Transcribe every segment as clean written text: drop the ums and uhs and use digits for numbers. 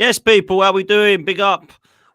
Yes, people, how we doing? Big up.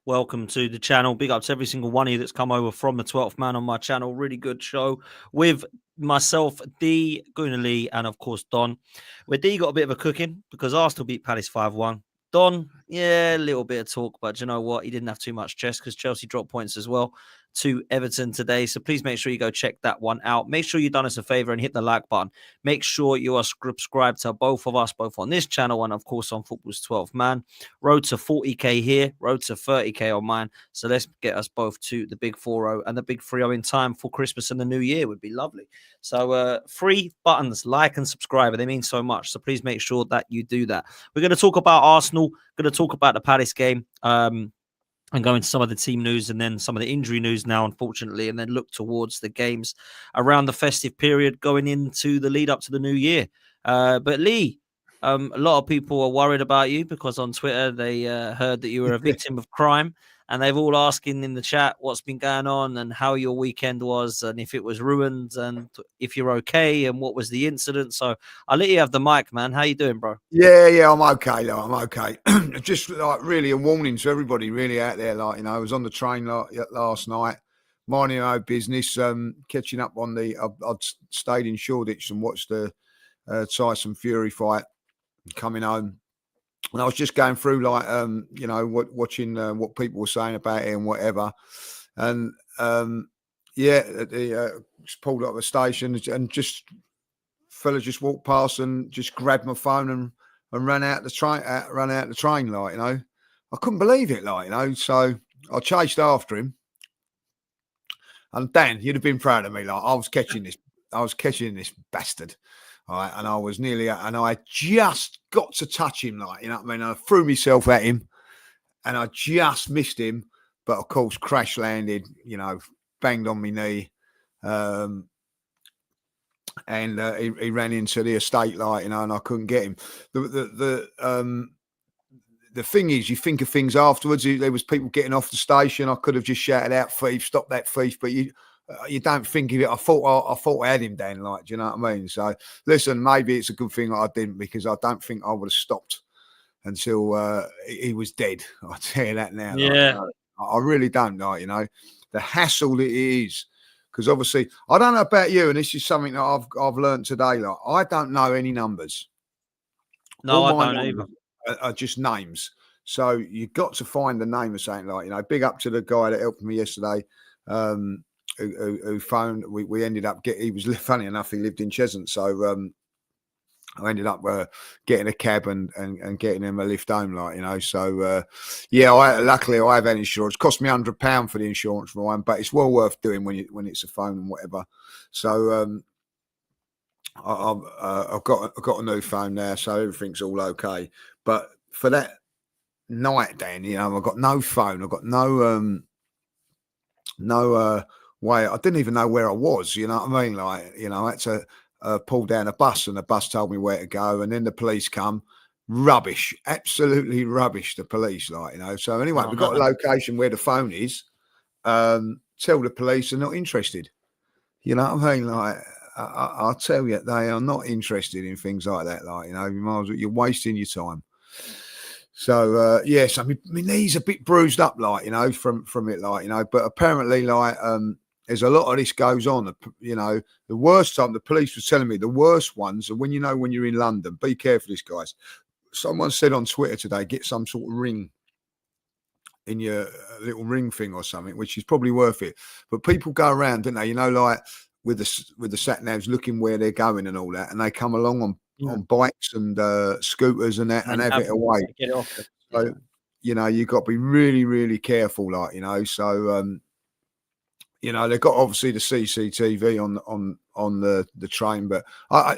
Welcome to the channel. Big up to every single one of you that's come over from the 12th man on my channel. Really good show with myself, D, Guna Lee, and of course Don. Where D got a bit of a cooking because Arsenal beat Palace 5-1. Don, yeah, a little bit of talk, but you know what? He didn't have too much chest because Chelsea dropped points as well to Everton today. So please make sure you go check that one out. Make sure you've done us a favor and hit the like button. Make sure you are subscribed to both of us, both on this channel and of course on Football's 12th man. Road to 40k here, road to 30k on mine. So let's get us both to the big 4-0 and the big 3-0 in time for Christmas and the New Year would be lovely. So 3 buttons, like and subscribe. They mean so much. So please make sure that you do that. We're going to talk about Arsenal, going to talk about the Palace game. And go into some of the team news and then some of the injury news now, unfortunately, and then look towards the games around the festive period going into the lead up to the new year. But Lee, a lot of people are worried about you because on Twitter they heard that you were a victim of crime, and they've all asking in the chat what's been going on and how your weekend was and if it was ruined and if you're okay and what was the incident. So I'll let you have the mic, man. How you doing, bro? Yeah, I'm okay. I'm okay. Just like really a warning to everybody really out there. Like, you know, I was on the train last night, minding my own business, catching up on I'd stayed in Shoreditch and watched the Tyson Fury fight coming home. And I was just going through like, you know, watching what people were saying about it and whatever. And just pulled up at the station and just fella just walked past and just grabbed my phone and ran out the train, like, you know. I couldn't believe it, like, you know. So I chased after him. And Dan, you'd have been proud of me. Like, I was catching this bastard. All right, and I was and I just got to touch him, like, you know what I mean? I threw myself at him and I just missed him. But of course, crash landed, you know, banged on my knee. And he ran into the estate light, you know, and I couldn't get him. The thing is, you think of things afterwards. There was people getting off the station. I could have just shouted out, "Thief! Stop that thief!" But you don't think of it. I thought I had him then, like, do you know what I mean? So listen, maybe it's a good thing that I didn't, because I don't think I would have stopped until he was dead. I'll tell you that now. Yeah, like, I really don't, like, you know, the hassle that it is. Because obviously, I don't know about you, and this is something that I've learned today. Like, I don't know any numbers. no, I don't either. Are just names. So you've got to find the name of something, like, you know. Big up to the guy that helped me yesterday, who phoned. We ended up he was, funny enough, he lived in Cheshunt, so I ended up getting a cab and getting him a lift home, like, you know. So luckily I have had insurance. It cost me £100 for the insurance for one, but it's well worth doing when it's a phone and whatever. So I've got a new phone now, so everything's all okay. But for that night, Dan, you know, I've got no phone. I've got no way. I didn't even know where I was. You know what I mean? Like, you know, I had to pull down a bus, and the bus told me where to go, and then the police come. Rubbish, absolutely rubbish. The police, like, you know. So anyway, we've got a location where the phone is. Tell the police they're not interested. You know what I mean? Like, I'll tell you, they are not interested in things like that. Like, you know, you're wasting your time. So yes, I mean, my knee's a bit bruised up, like, you know, from it, like, you know. But apparently, like, there's a lot of this goes on. You know, the worst time, the police was telling me, the worst ones are when you're in London. Be careful, this, guys. Someone said on Twitter today, get some sort of ring in your little ring thing or something, which is probably worth it. But people go around, don't they? You know, like with the sat navs, looking where they're going and all that, and they come along on bikes and scooters and that, and have it away. Get it off. So, you know, you've got to be really, really careful, like, you know. So, you know, they've got obviously the CCTV on the train, but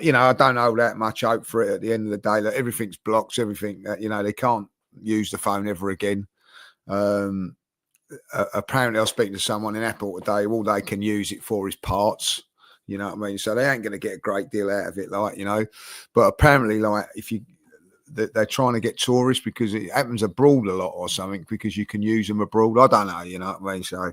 you know, I don't know that much hope for it at the end of the day. Like, everything's blocked, everything. You know, they can't use the phone ever again. Apparently, I was speaking to someone in Apple today. All they can use it for is parts. You know what I mean? So they ain't going to get a great deal out of it, like, you know. But apparently, like, they're trying to get tourists because it happens abroad a lot or something, because you can use them abroad. I don't know, you know what I mean? So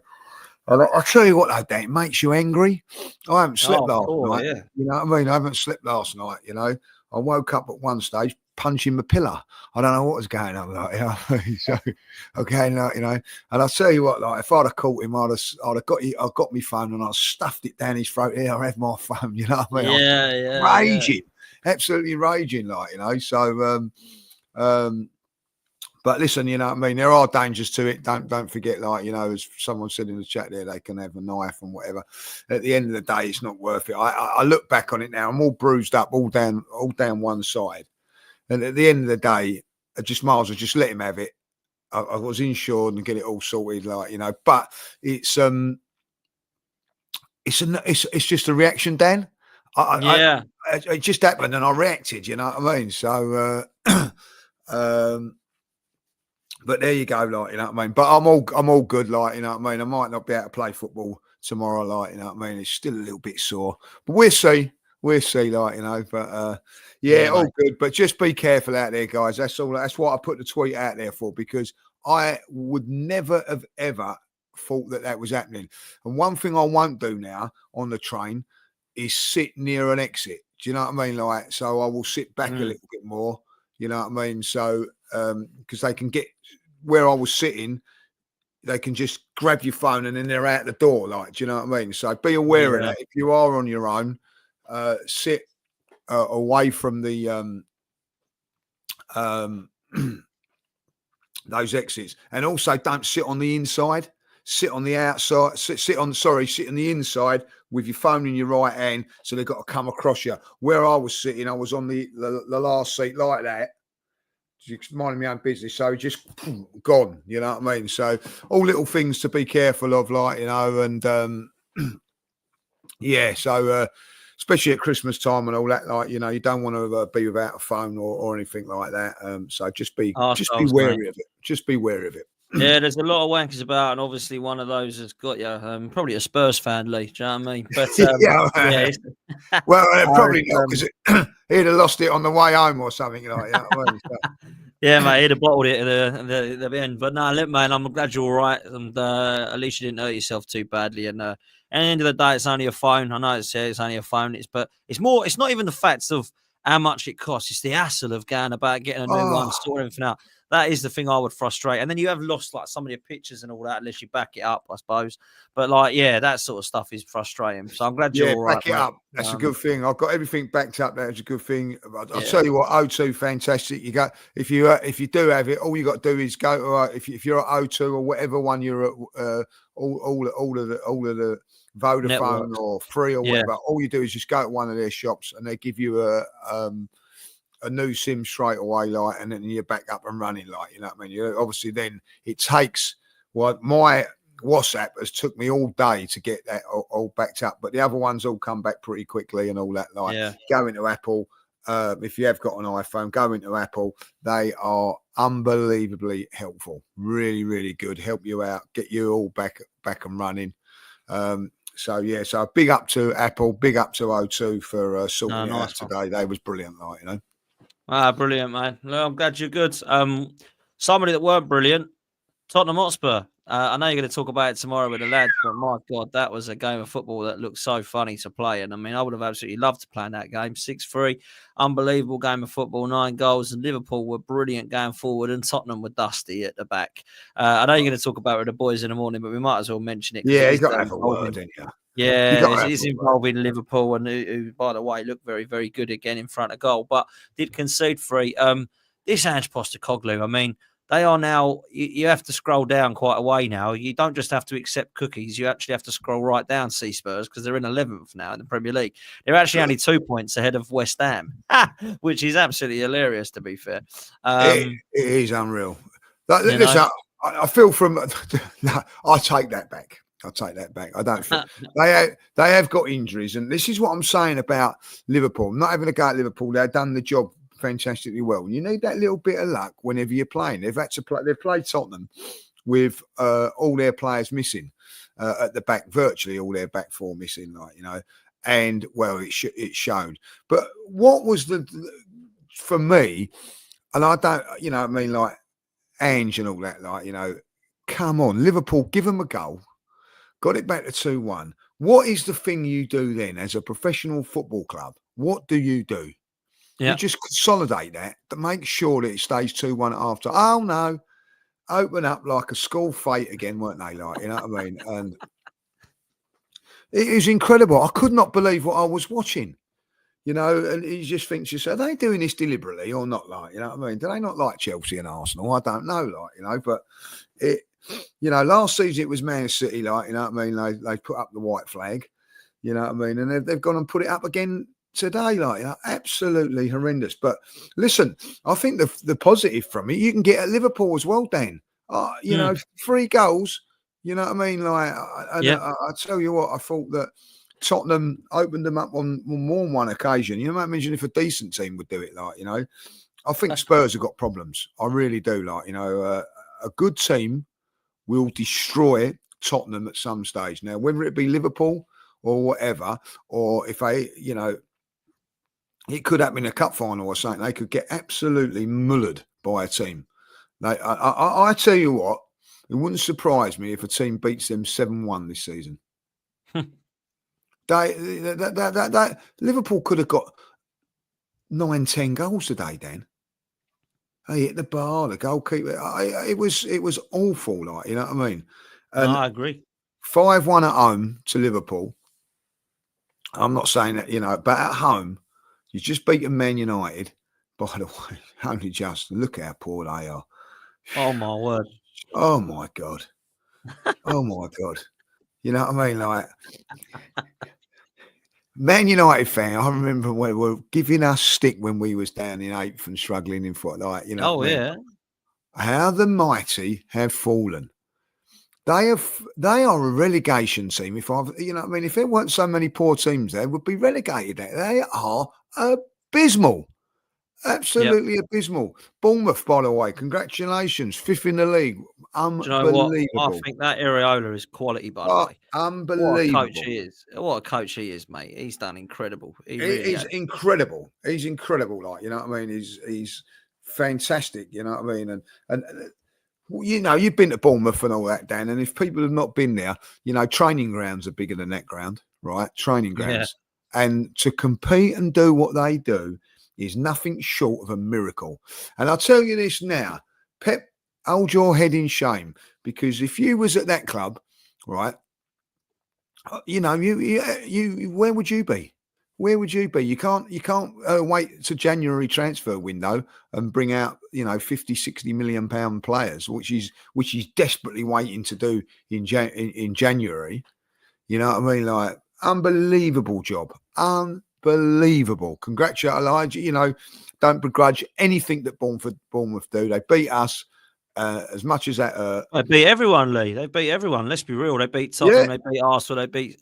I'll tell you what, though, Dan, it makes you angry. I haven't slept last night. Yeah. You know what I mean? I haven't slept last night, you know. I woke up at one stage punching the pillar. I don't know what was going on. Like, so, okay, and I'll tell you what, like, if I'd have caught him, I'd have got my phone and I stuffed it down his throat. Here, I have my phone. You know what I mean? Yeah, Raging, absolutely raging, like, So, but listen, you know what I mean? There are dangers to it. Don't forget, like, as someone said in the chat there, they can have a knife and whatever. At the end of the day, it's not worth it. I look back on it now. I'm all bruised up, all down one side. And at the end of the day, I just might as well just let him have it. I was insured and get it all sorted, like, But it's just a reaction, Dan. It just happened and I reacted. You know what I mean? So, but there you go, like, you know what I mean. But I'm all good, like, you know what I mean. I might not be able to play football tomorrow, like, you know what I mean. It's still a little bit sore, but we'll see, like, But yeah, all good. But just be careful out there, guys. That's all. That's what I put the tweet out there for, because I would never have ever thought that was happening. And one thing I won't do now on the train is sit near an exit. Do you know what I mean? Like, so I will sit back a little bit more. You know what I mean? So, because they can get where I was sitting, they can just grab your phone and then they're out the door. Like, do you know what I mean? So be aware of that. If you are on your own, sit away from the those exits, and also don't sit on the inside. Sit on the outside. Sit on the inside with your phone in your right hand, so they've got to come across you. Where I was sitting, I was on the last seat like that, just minding my own business. So just gone. You know what I mean? So all little things to be careful of, like, and yeah. So especially at Christmas time and all that, like, you don't want to be without a phone or anything like that. So just be wary of it. Just be wary of it. Yeah, there's a lot of wankers about, and obviously one of those has got you. Probably a Spurs fan, Lee. Do you know what I mean? But well, probably not, because he'd have lost it on the way home or something. Like, you know what I mean? Yeah, mate, he'd have bottled it at the end. But no, look, man, I'm glad you're all right, and at least you didn't hurt yourself too badly. And at the end of the day, it's only a phone. I know it's only a phone. But it's more. It's not even the fact of how much it costs. It's the hassle of going about getting a new one, sorting everything out. That is the thing I would frustrate. And then you have lost, like, some of your pictures and all that, unless you back it up, I suppose. But, like, yeah, that sort of stuff is frustrating. So I'm glad you're all right. Back it up. That's a good thing. I've got everything backed up. That's a good thing. I'll tell you what, O2, fantastic. You go, if you do have it, all you got to do is go to if you're at O2 or whatever one you're at, all of the Vodafone networks, or Free or whatever. All you do is just go to one of their shops and they give you a new SIM straight away, like, and then you're back up and running, like, you know what I mean? Obviously, then it takes my WhatsApp has took me all day to get that all backed up, but the other ones all come back pretty quickly and all that. Like, go into Apple. If you have got an iPhone, go into Apple. They are unbelievably helpful. Really, really good. Help you out, get you all back and running. So big up to Apple, big up to O2 for sorting it out today. They was brilliant, like, Brilliant, man. Well, I'm glad you're good. Somebody that weren't brilliant, Tottenham Hotspur. I know you're going to talk about it tomorrow with the lads, but my God, that was a game of football that looked so funny to play. And I mean, I would have absolutely loved to play in that game. 6-3, unbelievable game of football, 9 goals. And Liverpool were brilliant going forward, and Tottenham were dusty at the back. I know you're going to talk about it with the boys in the morning, but we might as well mention it. Yeah, he's got to have a word, didn't you? Yeah, he's involved in Liverpool, and who, by the way, looked very, very good again in front of goal, but did concede 3. This Ange Postecoglou, I mean, they are now, you have to scroll down quite a way now. You don't just have to accept cookies. You actually have to scroll right down, see Spurs, because they're in 11th now in the Premier League. They're actually only 2 points ahead of West Ham, which is absolutely hilarious, to be fair. It is unreal. Listen, I feel from... No, I take that back. I don't feel they have got injuries, and this is what I'm saying about Liverpool. I'm not having a go at Liverpool. They've done the job fantastically well. You need that little bit of luck whenever you're playing. They've played Tottenham with all their players missing at the back, virtually all their back four missing, like, and well, it showed. But what was for me, and I don't, I mean, like Ange and all that, like, come on, Liverpool, give them a goal. Got it back to 2-1. What is the thing you do then as a professional football club? What do you do? You Yeah. just consolidate that to make sure that it stays 2-1 after. Oh no, open up like a school fete again, weren't they? Like, you know what I mean? And it is incredible. I could not believe what I was watching. You know, and you just think to yourself, are they doing this deliberately or not? Like, you know what I mean? Do they not like Chelsea and Arsenal? I don't know, like, you know, but it, you know, last season it was Man City, like, you know what I mean? They put up the white flag, you know what I mean? And they've gone and put it up again today, like, you know, absolutely horrendous. But listen, I think the positive from it, you can get at Liverpool as well, Dan. You know, 3 goals, you know what I mean? Like, I tell you what, I thought that Tottenham opened them up on more than one occasion. You know, imagine if a decent team would do it, like, you know. I think Spurs have got problems. I really do. Like, you know, a good team will destroy Tottenham at some stage. Now, whether it be Liverpool or whatever, or if they, you know, it could happen in a cup final or something. They could get absolutely mullered by a team. I tell you what, it wouldn't surprise me if a team beats them 7-1 this season. Liverpool could have got 9-10 goals today, Dan. They hit the bar, the goalkeeper. It was awful, like, you know what I mean? And no, I agree. 5-1 at home to Liverpool. I'm not saying that, you know, but at home, you just beaten Man United. By the way, only just look how poor they are. Oh my word. Oh my God. Oh my God. You know what I mean? Like, Man United fan, I remember when they were giving us stick when we was down in 8th and struggling in foot, like, you know what I mean? Yeah. How the mighty have fallen. They are a relegation team. If I've, you know what I mean, if there weren't so many poor teams there, would be relegated. They are abysmal. Absolutely abysmal. Bournemouth, by the way, congratulations, 5th in the league. Do you know what? I Unbelievable. think that Areola is quality, by the way. What a coach Unbelievable. he is. What a coach he is, mate. He's done incredible. He really He's has. incredible. He's incredible. Like, you know what I mean? He's fantastic. You know what I mean? And you know, you've been to Bournemouth and all that, Dan. And if people have not been there, you know, training grounds are bigger than that ground, right? Training grounds. Yeah. And to compete and do what they do is nothing short of a miracle. And I'll tell you this now, Pep, hold your head in shame, because if you was at that club, right, you know, you where would you be? Where would you be? You can't wait to January transfer window and bring out, you know, 50, 60 million pound players, which he's desperately waiting to do in January. You know what I mean? Like, unbelievable job. Unbelievable. Congratulations. You know, don't begrudge anything that Bournemouth do. They beat us. As much as that, they beat everyone, Lee. They beat everyone. Let's be real. They beat Tottenham. They beat Arsenal. They beat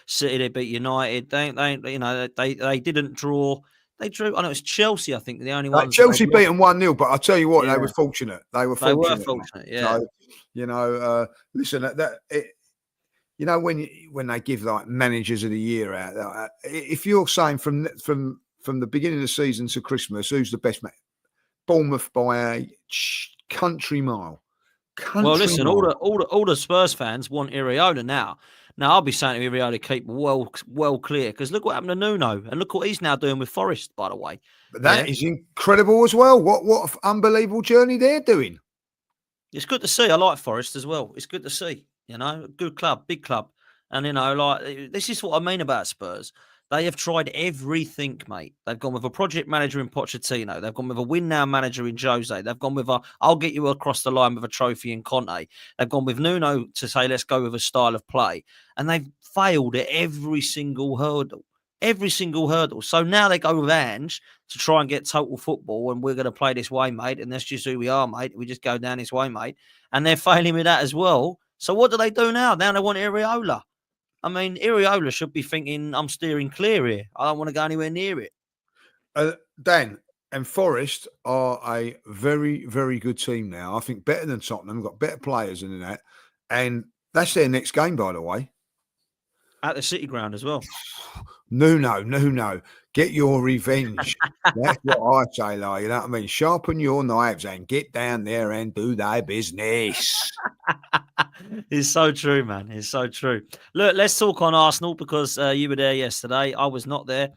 City. They beat United. They you know, they didn't draw. They drew. I know it's Chelsea. I think the only ones. Chelsea beat them 1-0, but I tell you what, they were fortunate. They were fortunate. Yeah. So, you know, listen, you know, when they give like managers of the year out, if you're saying from the beginning of the season to Christmas, who's the best man? Bournemouth by a country mile. Well, listen, all the Spurs fans want Iraola now. Now, I'll be saying to Iraola, keep well clear, because look what happened to Nuno, and look what he's now doing with Forest, by the way. But that is incredible as well. What an unbelievable journey they're doing. It's good to see. I like Forest as well. It's good to see. You know, good club, big club. And, you know, like, this is what I mean about Spurs. They have tried everything, mate. They've gone with a project manager in Pochettino. They've gone with a win now manager in Jose. They've gone with I'll get you across the line with a trophy in Conte. They've gone with Nuno to say, let's go with a style of play. And they've failed at every single hurdle. Every single hurdle. So now they go with Ange to try and get total football, and we're going to play this way, mate. And that's just who we are, mate. We just go down this way, mate. And they're failing with that as well. So what do they do now? Now they want Iraola. I mean, Iraola should be thinking, I'm steering clear here. I don't want to go anywhere near it. Dan, and Forest are a very, very good team now. I think better than Tottenham, got better players than that. And that's their next game, by the way. At the City ground as well. No. Get your revenge. That's what I say, like, you know what I mean? Sharpen your knives and get down there and do thy business. It's so true, man. It's so true. Look, let's talk on Arsenal, because you were there yesterday. I was not there.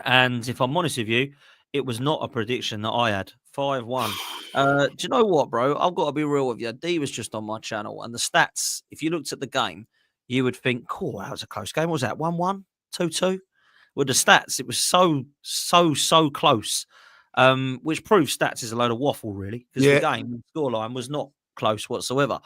And if I'm honest with you, it was not a prediction that I had. 5-1. Do you know what, bro? I've got to be real with you. D was just on my channel, and the stats, if you looked at the game, you would think, cool, that was a close game. What was that 1-1, 2-2? With the stats, it was so close, which proves stats is a load of waffle, really, because the game, the scoreline was not close whatsoever.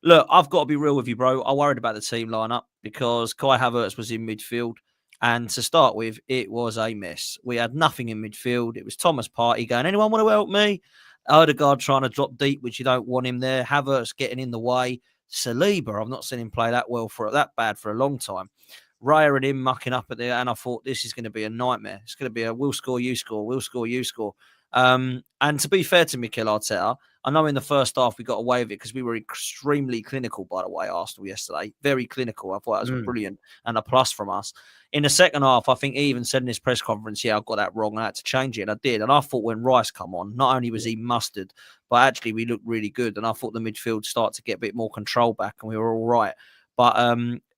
Look, I've got to be real with you, bro. I worried about the team lineup because Kai Havertz was in midfield. And to start with, it was a mess. We had nothing in midfield. It was Thomas Partey going, anyone want to help me? Odegaard trying to drop deep, which you don't want him there. Havertz getting in the way. Saliba, I've not seen him play that bad for a long time. Raya and him mucking up at there, and I thought this is going to be a nightmare. It's going to be a we'll score, you score, we'll score, you score. And to be fair to Mikel Arteta, I know in the first half we got away with it because we were extremely clinical, by the way, Arsenal yesterday. Very clinical. I thought that was brilliant and a plus from us. In the second half, I think he even said in his press conference, I got that wrong. I had to change it, and I did. And I thought when Rice come on, not only was he mustard, but actually we looked really good. And I thought the midfield started to get a bit more control back, and we were all right. But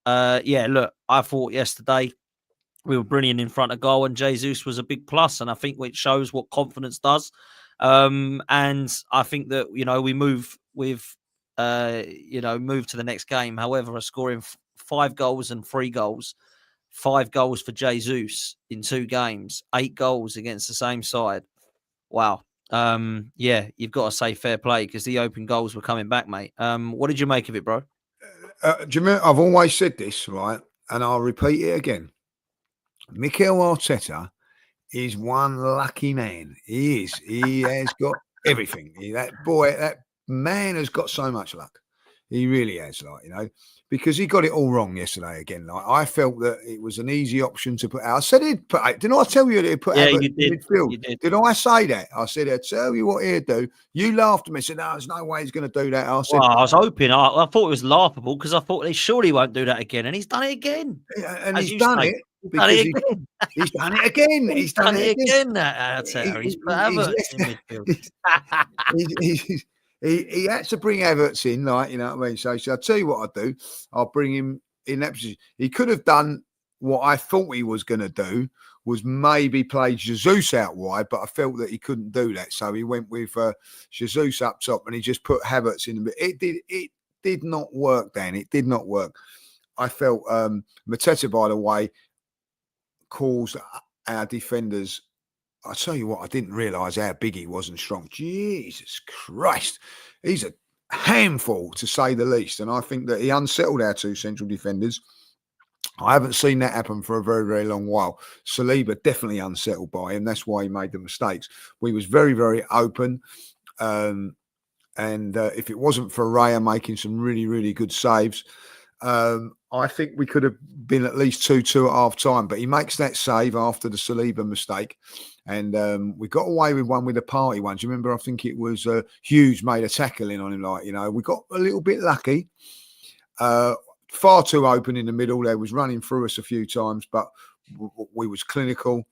look, I thought yesterday we were brilliant in front of goal, and Jesus was a big plus, and I think it shows what confidence does. And I think that we move with move to the next game. However, scoring 5 goals and 3 goals. 5 goals for Jesus in 2 games, 8 goals against the same side. Wow. You've got to say fair play because the open goals were coming back, mate. What did you make of it, bro? Do you remember, I've always said this, right? And I'll repeat it again. Mikel Arteta is one lucky man. He is. He has got everything. That man has got so much luck. He really has, because he got it all wrong yesterday again. I felt that it was an easy option to put out. I said he'd put out. Didn't I tell you that he'd put out in midfield? You did. Did I say that? I said, I'd tell you what he'd do. You laughed at me and said, no, there's no way he's going to do that. I said, I was hoping. I thought it was laughable because I thought they surely won't do that again. And he's done it again. And he's done it. Because he's done it again. He's done it again. He's put Havertz in midfield. He had to bring Havertz in, you know what I mean? So I'll tell you what I'll do. I'll bring him in that position. He could have done what I thought he was going to do, was maybe play Jesus out wide, but I felt that he couldn't do that. So he went with Jesus up top and he just put Havertz in. It did not work, Dan. It did not work. I felt Mateta, by the way, calls our defenders. I tell you what, I didn't realise how big he was and strong. Jesus Christ. He's a handful, to say the least. And I think that he unsettled our 2 central defenders. I haven't seen that happen for a very, very long while. Saliba definitely unsettled by him. That's why he made the mistakes. We was very, very open. And if it wasn't for Raya making some really, really good saves, I think we could have been at least 2-2 at half time, but he makes that save after the Saliba mistake. And we got away with one with the Partey one. Do you remember? I think it was Hughes made a tackle in on him. We got a little bit lucky. Far too open in the middle. They was running through us a few times, but we was clinical.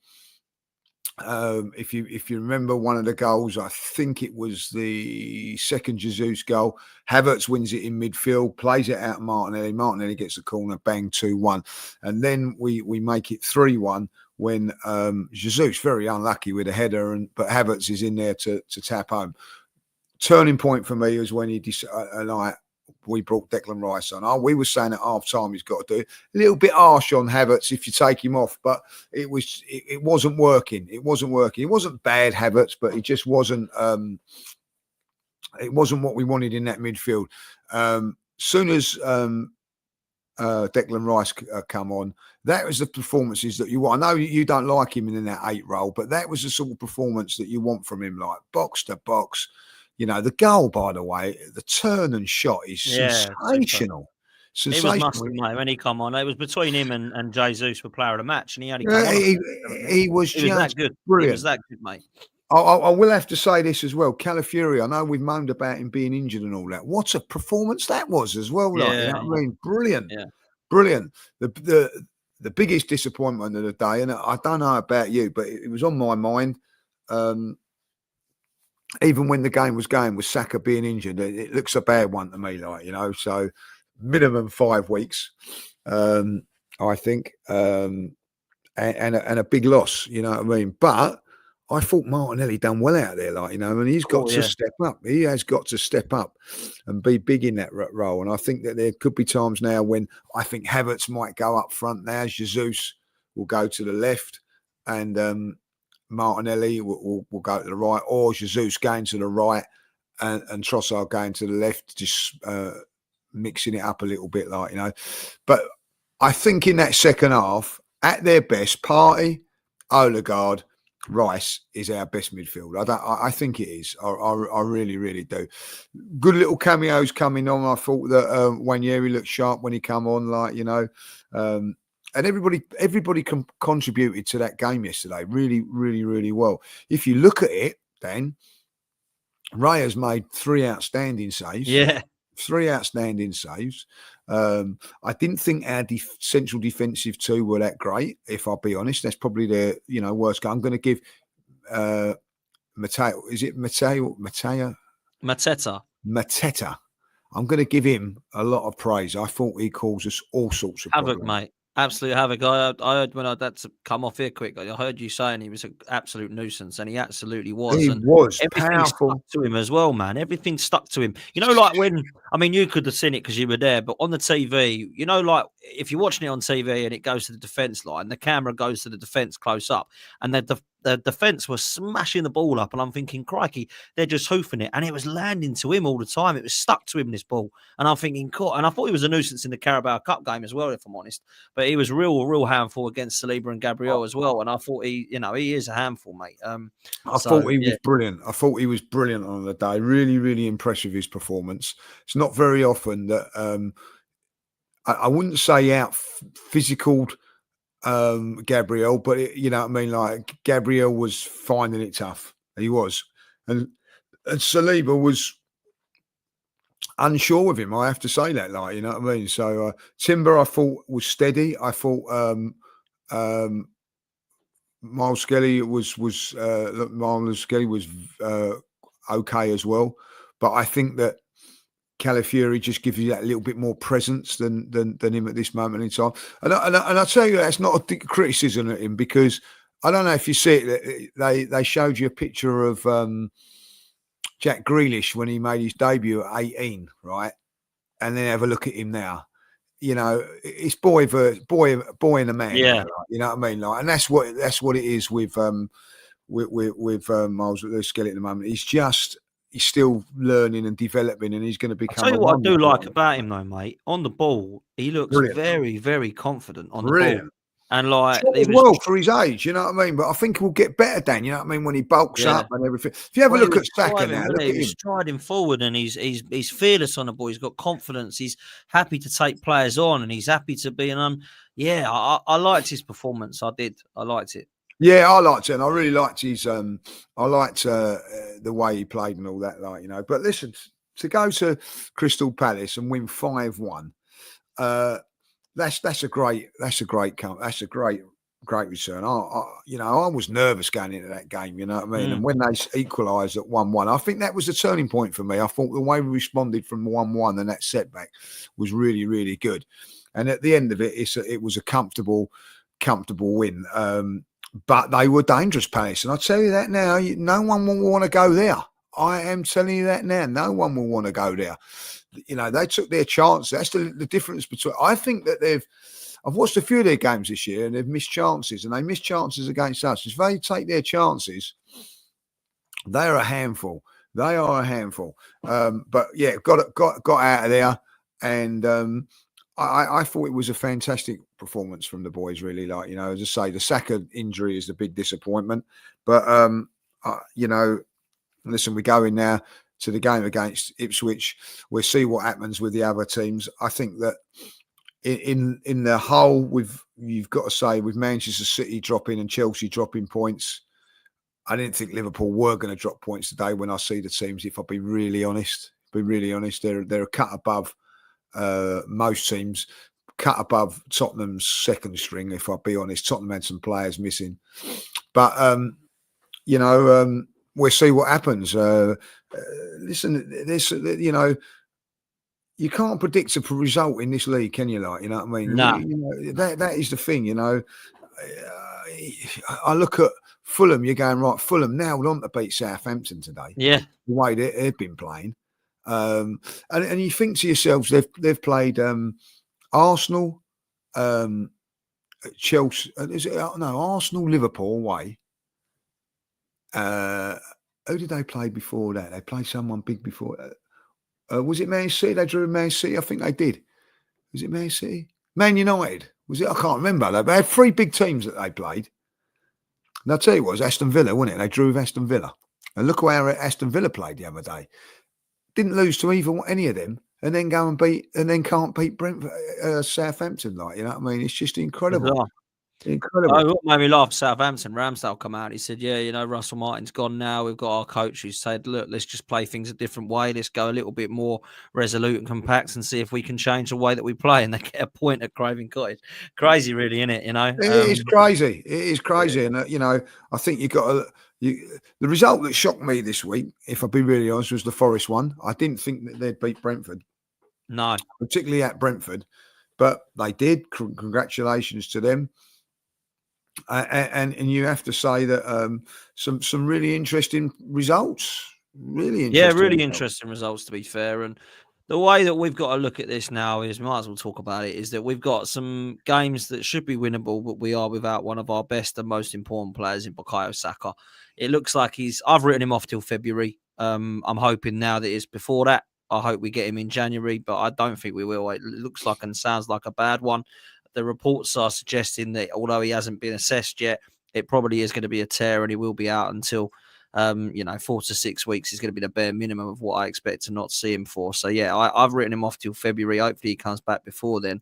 If you remember one of the goals, I think it was the second Jesus goal. Havertz wins it in midfield, plays it out to Martinelli. Martinelli gets the corner, bang, 2-1. And then we make it 3-1 when Jesus, very unlucky with a header, but Havertz is in there to tap home. Turning point for me was when we brought Declan Rice on. We were saying at half time he's got to do it. A little bit harsh on Havertz if you take him off, but it wasn't working. It wasn't working. It wasn't bad, Havertz, but it just wasn't. It wasn't what we wanted in that midfield. Soon as Declan Rice come on, that was the performances that you want. I know you don't like him in that 8 role, but that was the sort of performance that you want from him, like box to box. The goal, by the way, the turn and shot is sensational. He was mustard, mate, when he come on. It was between him and Jesus for player of the match, and he only came on. He was that good. Brilliant. He was that good, mate. I will have to say this as well. Calafiori, I know we've moaned about him being injured and all that. What a performance that was as well. Brilliant. Yeah. Brilliant. The biggest disappointment of the day, and I don't know about you, but it was on my mind. Even when the game was going, with Saka being injured, it looks a bad one to me, so minimum 5 weeks, I think. and a big loss. You know what I mean? But I thought Martinelli done well out there, like, you know, and he's got to step up. He has got to step up and be big in that role. And I think that there could be times now when I think Havertz might go up front now. Jesus will go to the left, and Martinelli will go to the right, or Jesus going to the right and Trossard going to the left, just mixing it up a little bit, like, you know. But I think in that second half, at their best, Partey, Odegaard, Rice is our best midfield. I think it is. I really, really do. Good little cameos coming on. I thought that Wanyeri looked sharp when he come on, like, you know. And everybody contributed to that game yesterday really, really, really well. If you look at it, then Ray has made 3 outstanding saves. Yeah. 3 outstanding saves. I didn't think our central defensive 2 were that great, if I'll be honest. That's probably their, you know, worst game. I'm going to give Mateo. Is it Mateo? Mateta. I'm going to give him a lot of praise. I thought he caused us all sorts of havoc, problems. mate. Absolute havoc. I heard when I had to come off here quick, I heard you saying he was an absolute nuisance, and he absolutely was. He was everything powerful. stuck to him as well, man. Everything stuck to him. You know, like when, I mean, you could have seen it because you were there, but on the TV, you know, like if you're watching it on TV and it goes to the defence line, the camera goes to the defence close up, and the defence was smashing the ball up, and I'm thinking, crikey, they're just hoofing it, and it was landing to him all the time. It was stuck to him, this ball, and I'm thinking, cool. And I thought he was a nuisance in the Carabao Cup game as well, if I'm honest. But he was real handful against Saliba and Gabriel as well, and I thought he is a handful, mate. I thought he was brilliant. I thought he was brilliant on the day. Really, really impressed with his performance. It's not very often that I wouldn't say out physical Gabriel, but you know what I mean, like Gabriel was finding it tough. He was, and Saliba was unsure with him. I have to say that, like, you know what I mean. So Timber, I thought, was steady. I thought Miles Skelly was okay as well, but I think that Calafiori just gives you that little bit more presence than him at this moment in time. And I tell you, that's not a criticism at him, because I don't know if you see it. They showed you a picture of Jack Grealish when he made his debut at 18, right? And then have a look at him now. You know, it's boy and a man. Yeah, like, you know what I mean. Like, and that's what it is with Miles Skelly at the moment. He's still learning and developing, and he's going to become. I'll tell you what I do like about him, though, mate. On the ball, he looks very, very confident on the ball. And like, well for his age, you know what I mean. But I think he'll get better, Dan. You know what I mean, when he bulks up and everything. If you have a look at Saka now, look at him. He's striding forward, and he's fearless on the ball. He's got confidence. He's happy to take players on, and he's happy to be. And I liked his performance. I did. I liked it. Yeah, I liked it, and I really liked his. I liked the way he played and all that, like, you know. But listen, to go to Crystal Palace and win 5-1. That's a great return. I was nervous going into that game, you know what I mean? And when they equalised at 1-1, I think that was the turning point for me. I thought the way we responded from 1-1 and that setback was really, really good. And at the end of it, it was a comfortable win. But they were dangerous, Palace. And I tell you that now, no one will want to go there. I am telling you that now. No one will want to go there. You know, they took their chance. That's the difference between. I think that I've watched a few of their games this year, and they've missed chances, and they missed chances against us. If they take their chances, they're a handful. They are a handful. But yeah, got out of there, and I thought it was a fantastic performance from the boys. Really, like, you know, as I say, the Saka injury is the big disappointment. But you know, listen, we go in now to the game against Ipswich. We'll see what happens with the other teams. I think that in the whole, you've got to say, with Manchester City dropping and Chelsea dropping points, I didn't think Liverpool were going to drop points today when I see the teams, if I'll be really honest. They're a cut above most teams, cut above Tottenham's second string, if I'll be honest. Tottenham had some players missing. But, you know, we'll see what happens. Listen, this, you know, you can't predict a result in this league, can you? Like, you know what I mean? Nah. You know, that is the thing, you know. I look at Fulham. You're going right. Fulham nailed on to beat Southampton today. Yeah, The way they've been playing, and you think to yourselves, they've played Arsenal, Chelsea. Arsenal, Liverpool away. Who did they play before that? They played someone big before. Was it Man City? They drew Man City. I think they did. Was it Man City? Man United? Was it? I can't remember. They had 3 big teams that they played. And I'll tell you what, it was Aston Villa, wasn't it? They drew with Aston Villa. And look how Aston Villa played the other day. Didn't lose to any of them, and then can't beat Brentford, Southampton. Like, you know what I mean? It's just incredible. bizarre. Incredible. What made me laugh, Southampton, Ramsdale come out. He said, yeah, you know, Russell Martin's gone now. We've got our coach who said, look, let's just play things a different way. Let's go a little bit more resolute and compact and see if we can change the way that we play. And they get a point at Craven Cottage. Crazy, really, isn't it? You know, It is crazy. It is crazy. Yeah. And, you know, I think the result that shocked me this week, if I'll be really honest, was the Forest one. I didn't think that they'd beat Brentford. No. Particularly at Brentford. But they did. Congratulations to them. And you have to say that some really interesting results. Really interesting results, to be fair. And the way that we've got to look at this now is, might as well talk about it, is that we've got some games that should be winnable, but we are without one of our best and most important players in Bukayo Saka. It looks like I've written him off till February. I'm hoping now that it's before that. I hope we get him in January, but I don't think we will. It looks like and sounds like a bad one. The reports are suggesting that although he hasn't been assessed yet, it probably is going to be a tear and he will be out until 4 to 6 weeks is going to be the bare minimum of what I expect to not see him for. So, yeah, I've written him off till February. Hopefully he comes back before then.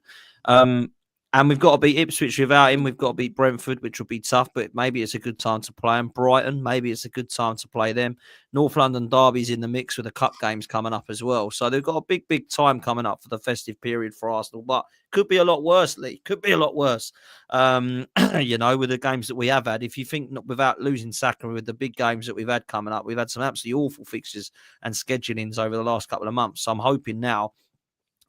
And we've got to beat Ipswich without him. We've got to beat Brentford, which will be tough, but maybe it's a good time to play them. Brighton, maybe it's a good time to play them. North London derby's in the mix with the cup games coming up as well. So they've got a big, big time coming up for the festive period for Arsenal, but could be a lot worse, Lee. Could be a lot worse, with the games that we have had. If you think without losing Saka, with the big games that we've had coming up, we've had some absolutely awful fixtures and schedulings over the last couple of months. So I'm hoping now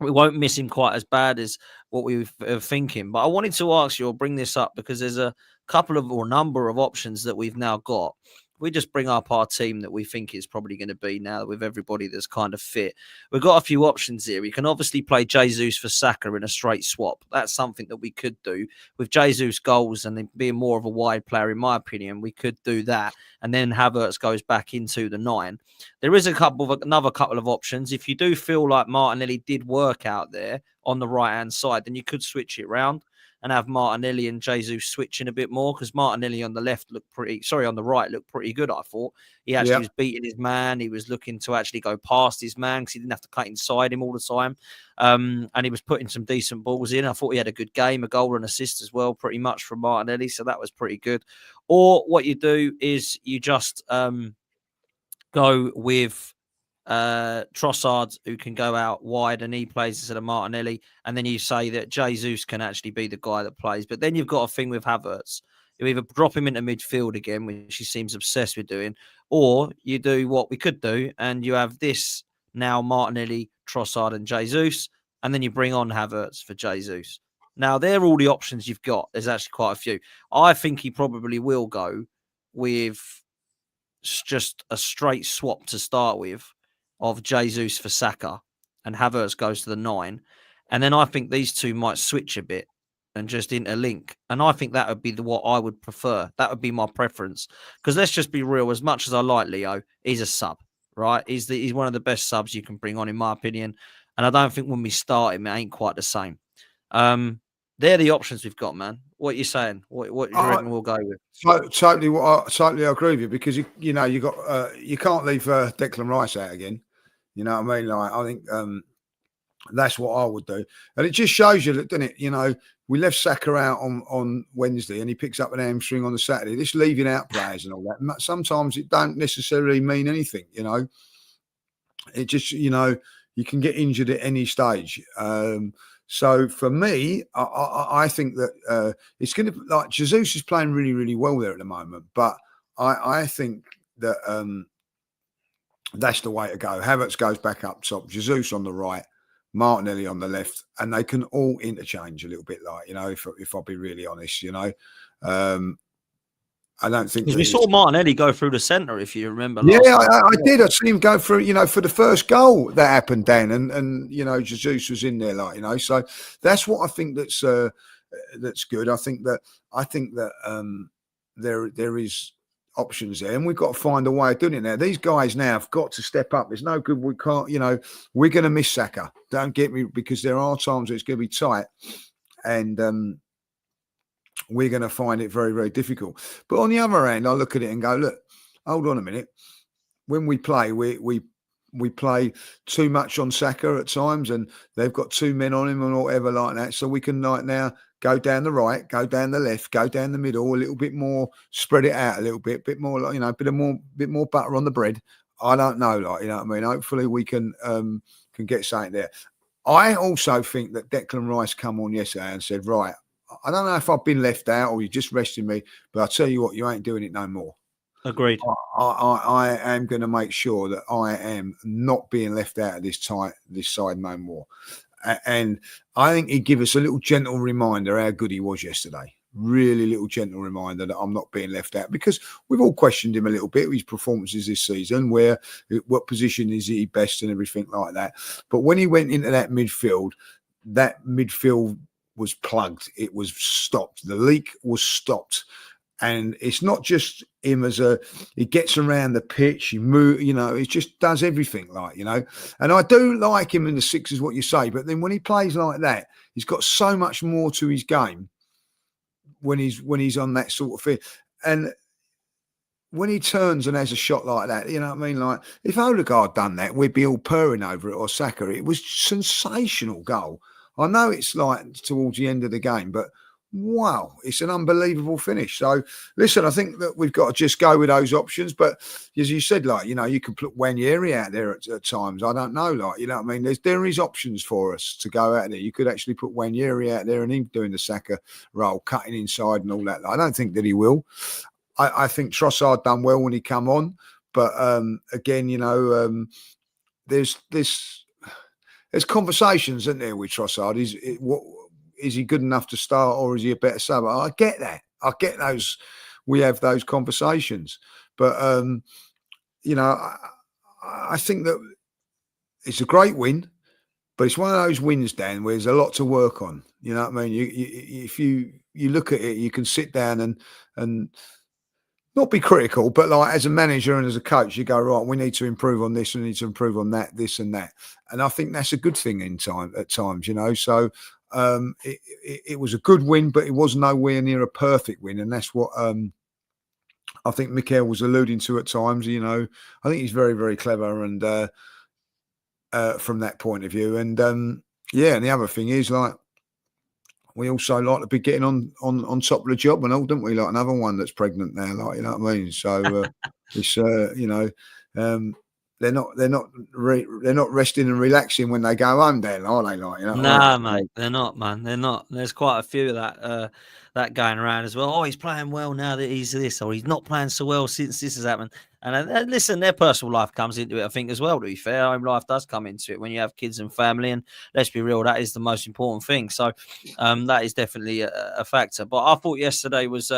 we won't miss him quite as bad as what we were thinking. But I wanted to ask you, or bring this up, because there's a number of options that we've now got. We just bring up our team that we think is probably going to be now with everybody that's kind of fit. We've got a few options here. We can obviously play Jesus for Saka in a straight swap. That's something that we could do. With Jesus goals and being more of a wide player, in my opinion, we could do that. And then Havertz goes back into the 9. There is another couple of options. If you do feel like Martinelli did work out there on the right-hand side, then you could switch it round and have Martinelli and Jesus switching a bit more, because Martinelli on the right looked pretty good, I thought. He actually was beating his man. He was looking to actually go past his man because he didn't have to cut inside him all the time. And he was putting some decent balls in. I thought he had a good game, a goal and assist as well, pretty much from Martinelli. So that was pretty good. Or what you do is you just go with Trossard, who can go out wide and he plays instead of Martinelli, and then you say that Jesus can actually be the guy that plays. But then you've got a thing with Havertz. You either drop him into midfield again, which he seems obsessed with doing, or you do what we could do, and you have this now Martinelli, Trossard and Jesus, and then you bring on Havertz for Jesus. Now, they're all the options you've got. There's actually quite a few. I think he probably will go with just a straight swap to start with, of Jesus for Saka, and Havertz goes to the 9. And then I think these two might switch a bit and just interlink. And I think that would be what I would prefer. That would be my preference. Because let's just be real, as much as I like Leo, he's a sub, right? He's one of the best subs you can bring on, in my opinion. And I don't think when we start him, it ain't quite the same. They're the options we've got, man. What are you saying? What do you reckon we'll go with? Totally agree with you, because you can't leave Declan Rice out again. You know what I mean? Like, I think that's what I would do. And it just shows you, doesn't it? You know, we left Saka out on Wednesday and he picks up an hamstring on the Saturday. This leaving out players and all that, sometimes it don't necessarily mean anything, you know. It just, you can get injured at any stage. So for me, I think that it's going to, like, Jesus is playing really, really well there at the moment. But I think that that's the way to go. Havertz goes back up top, Jesus on the right, Martinelli on the left, and they can all interchange a little bit. Like, if I'll be really honest, I don't think Because that we saw it's. Martinelli go through the centre, if you remember Yeah, last night. I did. I see him go through, for the first goal that happened, Dan, and Jesus was in there, so that's what I think that's good. I think that there is options there, and we've got to find a way of doing it now. These guys now have got to step up. There's no good. We can't, we're going to miss Saka. Don't get me, because there are times where it's going to be tight, and we're going to find it very, very difficult. But on the other hand, I look at it and go, look, hold on a minute. When we play, we play too much on Saka at times, and they've got 2 men on him and whatever like that. So we can now go down the right, go down the left, go down the middle, a little bit more, spread it out a little bit more, bit more butter on the bread. I don't know, Hopefully we can get something there. I also think that Declan Rice come on yesterday and said, right, I don't know if I've been left out or you just rested me, but I'll tell you what, you ain't doing it no more. Agreed. I am going to make sure that I am not being left out of this side no more. And I think he'd give us a little gentle reminder how good he was yesterday. Really little gentle reminder that I'm not being left out, because we've all questioned him a little bit, his performances this season, what position is he best and everything like that. But when he went into that midfield was plugged. It was stopped. The leak was stopped. And it's not just him he gets around the pitch, he moves, he just does everything And I do like him in the six, is what you say. But then when he plays like that, he's got so much more to his game when he's on that sort of field. And when he turns and has a shot like that, Like, if Odegaard done that, we'd be all purring over it, or Saka. It was sensational goal. I know it's like towards the end of the game, but wow, it's an unbelievable finish. So, listen, I think that we've got to just go with those options. But as you said, you can put Wanyeri out there at times. I don't know, there is options for us to go out there. You could actually put Wanyeri out there and him doing the Saka role, cutting inside and all that. I don't think that he will. I think Trossard done well when he come on. But again, there's conversations, isn't there, with Trossard? Is he good enough to start, or is he a better sub? I get that. I get those. We have those conversations. But, I think that it's a great win, but it's one of those wins, Dan, where there's a lot to work on. You know what I mean? If you look at it, you can sit down and not be critical, but like as a manager and as a coach, you go, right, we need to improve on this, we need to improve on that, this and that. And I think that's a good thing at times. So it was a good win, but it was nowhere near a perfect win. And that's what I think Mikel was alluding to at times. I think he's very, very clever, and from that point of view. And and the other thing is, like, we also like to be getting on top of the job and all, don't we? Like another one that's pregnant now, like, you know what I mean? So it's they're not resting and relaxing when they go home, then, are they? Like, Nah, mate, they're not, man. They're not. There's quite a few of that going around as well. Oh, he's playing well now that he's this, or he's not playing so well since this has happened. And listen, their personal life comes into it, I think, as well. To be fair, home life does come into it when you have kids and family. And let's be real, that is the most important thing. So that is definitely a factor. But I thought yesterday was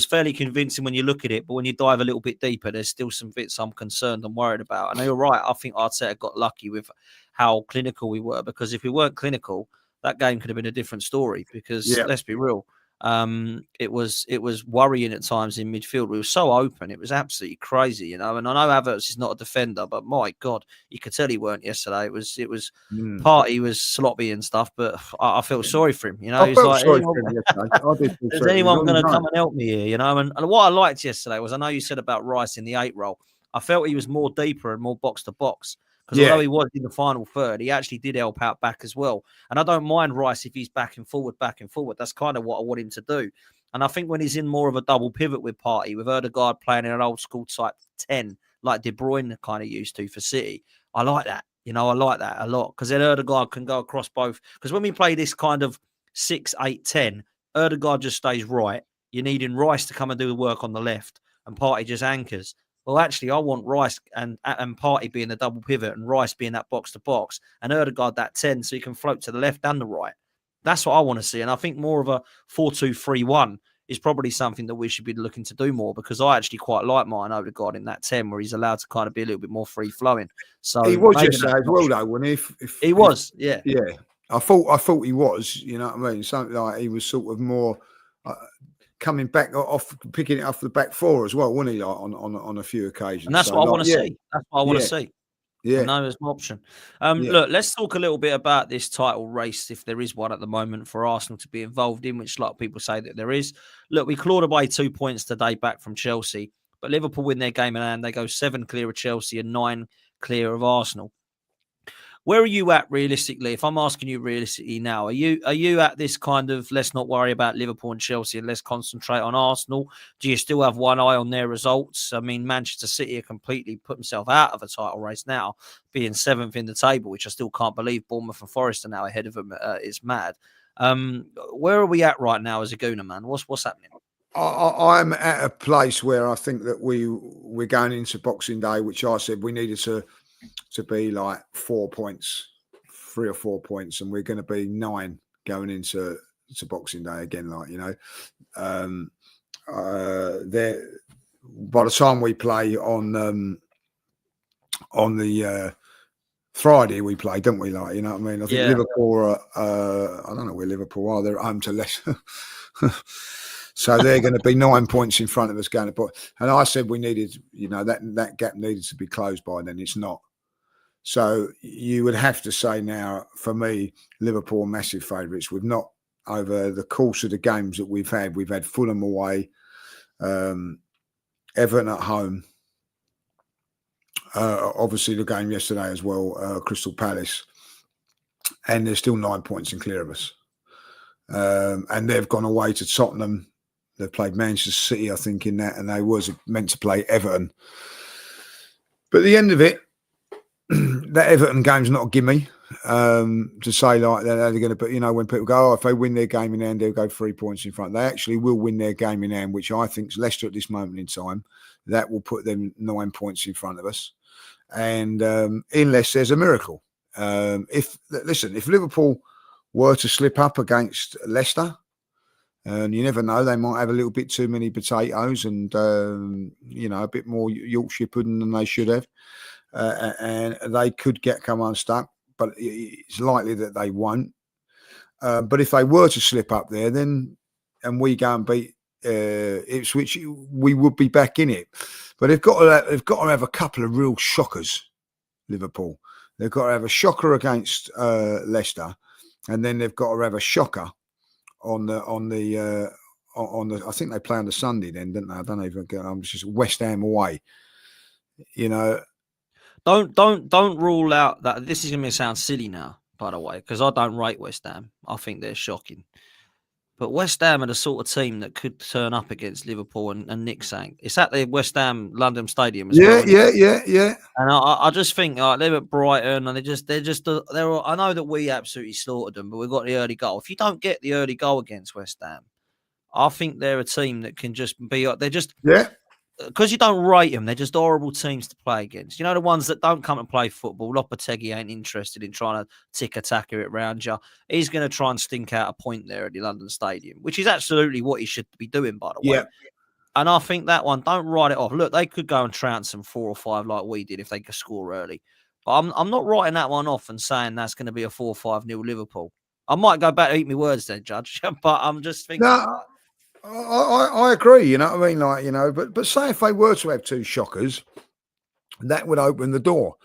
fairly convincing when you look at it, but when you dive a little bit deeper, there's still some bits I'm concerned and worried about. And you're right, I think Arteta got lucky with how clinical we were, because if we weren't clinical, that game could have been a different story. Because let's be real, it was worrying at times in midfield. We were so open, it was absolutely crazy, And I know Havertz is not a defender, but my God, you could tell he weren't yesterday. It was Partey was sloppy and stuff, but I felt sorry for him. I felt like, sorry for him yesterday. Is anyone going to come and help me here? And what I liked yesterday was, I know you said about Rice in the 8 role. I felt he was more deeper and more box to box. Because although he was in the final third, he actually did help out back as well. And I don't mind Rice if he's back and forward. That's kind of what I want him to do. And I think when he's in more of a double pivot with Partey, with Odegaard playing in an old school type 10, like De Bruyne kind of used to for City, I like that. I like that a lot, because then Odegaard can go across both. Because when we play this kind of 6-8-10, Odegaard just stays right. You're needing Rice to come and do the work on the left, and Partey just anchors. well, actually, I want Rice and Partey being the double pivot and Rice being that box to box and Ødegaard that 10 so he can float to the left and the right. That's what I want to see. And I think more of a 4-2-3-1 is probably something that we should be looking to do more, because I actually quite like Martin Ødegaard in that 10 where he's allowed to kind of be a little bit more free flowing. So He was maybe yesterday as well, though, when he was, yeah. Yeah. I thought he was, you know what I mean? Something like he was sort of more coming back off, picking it off the back four as well, wasn't he? Like on a few occasions. And that's what I want to see. That's what I want to see. Yeah. No, there's an option. Look, let's talk a little bit about this title race, if there is one at the moment for Arsenal to be involved in, which a lot of people say that there is. Look, we clawed away 2 points today back from Chelsea, but Liverpool win their game in hand. They go 7 clear of Chelsea and 9 clear of Arsenal. Where are you at realistically? If I'm asking you realistically now, are you at this kind of let's not worry about Liverpool and Chelsea and let's concentrate on Arsenal? Do you still have one eye on their results? I mean, Manchester City are completely put themselves out of a title race now, being 7th in the table, which I still can't believe. Bournemouth and Forest are now ahead of them. It's mad. Where are we at right now as a Gooner, man? What's happening? I'm at a place where I think that we're going into Boxing Day, which I said we needed to be like 4 points, 3 or 4 points, and we're going to be 9 going into Boxing Day again. Like, you know, there by the time we play on the Friday, we play, don't we? Like, you know what I mean? I think Liverpool are, I don't know where Liverpool are. They're at home to Leicester. So they're going to be 9 points in front of us going to. And I said we needed, you know, that gap needed to be closed by then. It's not. So you would have to say now, for me, Liverpool are massive favourites. We've not, over the course of the games that we've had Fulham away, Everton at home, obviously the game yesterday as well, Crystal Palace, and they're still 9 points in clear of us. And they've gone away to Tottenham. They've played Manchester City, I think, in that, and they was meant to play Everton. But at the end of it, that Everton game's not a gimme. To say like they're going to, but you know, when people go, oh, if they win their game in hand, they'll go 3 points in front. They actually will win their game in hand, which I think is Leicester at this moment in time. That will put them 9 points in front of us. And unless there's a miracle, if Liverpool were to slip up against Leicester, and you never know, they might have a little bit too many potatoes and you know, a bit more Yorkshire pudding than they should have, and they could come unstuck. But it's likely that they won't. But if they were to slip up there, then and we go and beat Ipswich, we would be back in it. But they've got to have a couple of real shockers. Liverpool, they've got to have a shocker against Leicester, and then they've got to have a shocker on the. I think they play on the Sunday then, don't they? I don't even get. I'm just West Ham away. You know. Don't rule out that this is going to sound silly now, by the way, because I don't rate West Ham. I think they're shocking. But West Ham are the sort of team that could turn up against Liverpool and nick something. It's at the West Ham London Stadium as well. Yeah. And I just think they're at Brighton and they're. I know that we absolutely slaughtered them, but we've got the early goal. If you don't get the early goal against West Ham, I think they're a team that can just be. They're just because you don't rate them, they're just horrible teams to play against. You know, the ones that don't come and play football. Lopetegui ain't interested in trying to tick-a-tacker it around you. He's going to try and stink out a point there at the London Stadium, which is absolutely what he should be doing, by the way. Yeah. And I think that one, don't write it off. Look, they could go and trounce them 4 or 5 like we did if they could score early. But I'm not writing that one off and saying that's going to be a 4-5-0 Liverpool. I might go back and eat my words then, Judge. But I'm just thinking... No. I agree, you know what I mean? Like, you know, but say if they were to have 2 shockers, that would open the door.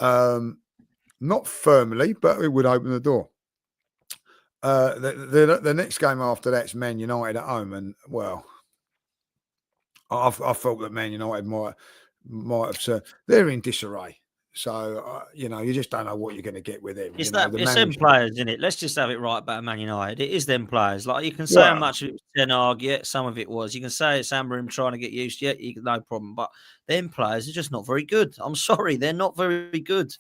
Not firmly, but it would open the door. The next game after that's Man United at home, and well, I felt that Man United might have said they're in disarray. So, you know, you just don't know what you're going to get with them. It's them players, isn't it? Let's just have it right about Man United. It is them players. Like, you can say how much of it was Ten Hag, yeah, some of it was. You can say it's Amorim trying to get used, yeah, no problem. But them players are just not very good. I'm sorry, they're not very good.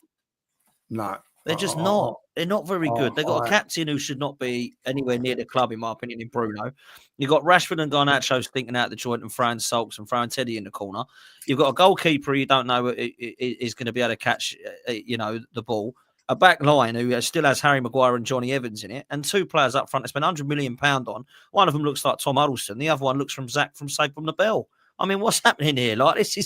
No, They're just I, not. They're not very good. They've got a I, captain who should not be anywhere near the club, in my opinion, in Bruno. You've got Rashford and Garnacho stinking out the joint and throwing sulks and throwing Teddy in the corner. You've got a goalkeeper you don't know is going to be able to catch, the ball. A back line who still has Harry Maguire and Johnny Evans in it, and two players up front. They spent £100 million on. One of them looks like Tom Huddleston. The other one looks from Zach from Save from the Bell. I mean, what's happening here? Like this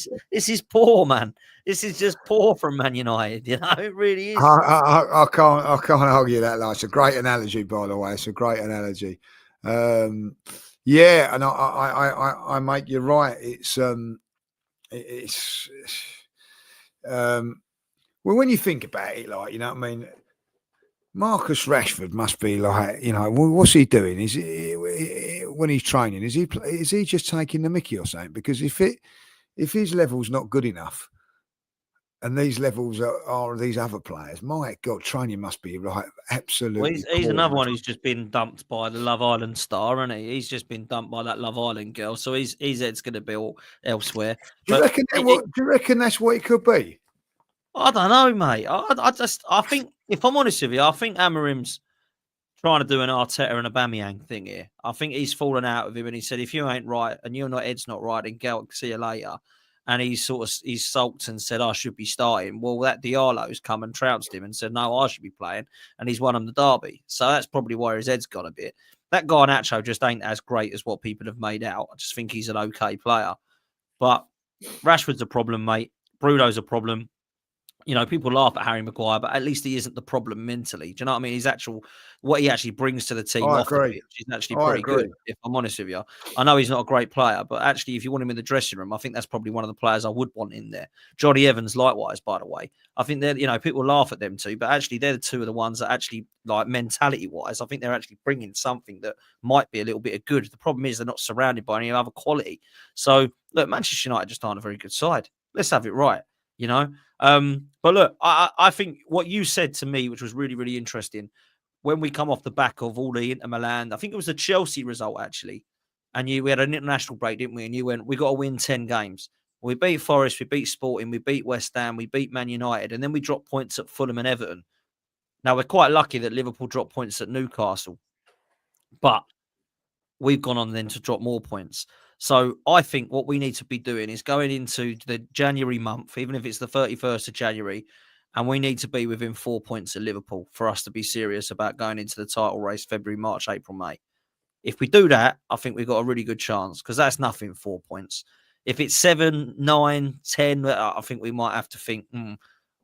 is poor, man. This is just poor from Man United. It really is. I can't argue that. Like, it's a great analogy, by the way. It's a great analogy. Yeah, and I make you right. It's well, when you think about it, like, you know what I mean. Marcus Rashford must be like, what's he doing? Is he, when he's training? Is he just taking the mickey or something? Because if his level's not good enough, and these levels are these other players, my God, training must be like absolutely. Well, he's another one who's just been dumped by the Love Island star, isn't he? He's just been dumped by that Love Island girl, so his head's going to be all elsewhere. Do you reckon that's what it could be? I don't know, mate. I think, if I'm honest with you, I think Amarim's trying to do an Arteta and Aubameyang thing here. I think he's fallen out with him, and he said, if you ain't right and Ed's not right, then go see you later. And he's sulked and said, I should be starting. Well, that Diallo's come and trounced him and said, no, I should be playing. And he's won him the derby. So that's probably where his head's gone a bit. That Garnacho just ain't as great as what people have made out. I just think he's an okay player. But Rashford's a problem, mate. Bruno's a problem. People laugh at Harry Maguire, but at least he isn't the problem mentally. Do you know what I mean? What he actually brings to the team off the pitch is actually pretty good, if I'm honest with you. I know he's not a great player, but actually, if you want him in the dressing room, I think that's probably one of the players I would want in there. Johnny Evans, likewise, by the way. I think they're, people laugh at them too, but actually, they're the two of the ones that actually, like, mentality-wise, I think they're actually bringing something that might be a little bit of good. The problem is they're not surrounded by any other quality. So, look, Manchester United just aren't a very good side. Let's have it right. But look, I think what you said to me, which was really, really interesting, when we come off the back of all the Inter Milan, I think it was the Chelsea result, actually, and we had an international break, didn't we? And you went, we got to win 10 games. We beat Forest, we beat Sporting, we beat West Ham, we beat Man United, and then we dropped points at Fulham and Everton. Now, we're quite lucky that Liverpool dropped points at Newcastle, but we've gone on then to drop more points. So I think what we need to be doing is going into the January month, even if it's the 31st of January, and we need to be within 4 points of Liverpool for us to be serious about going into the title race February, March, April, May. If we do that, I think we've got a really good chance, because that's nothing, 4 points. If it's 7, 9, 10, I think we might have to think,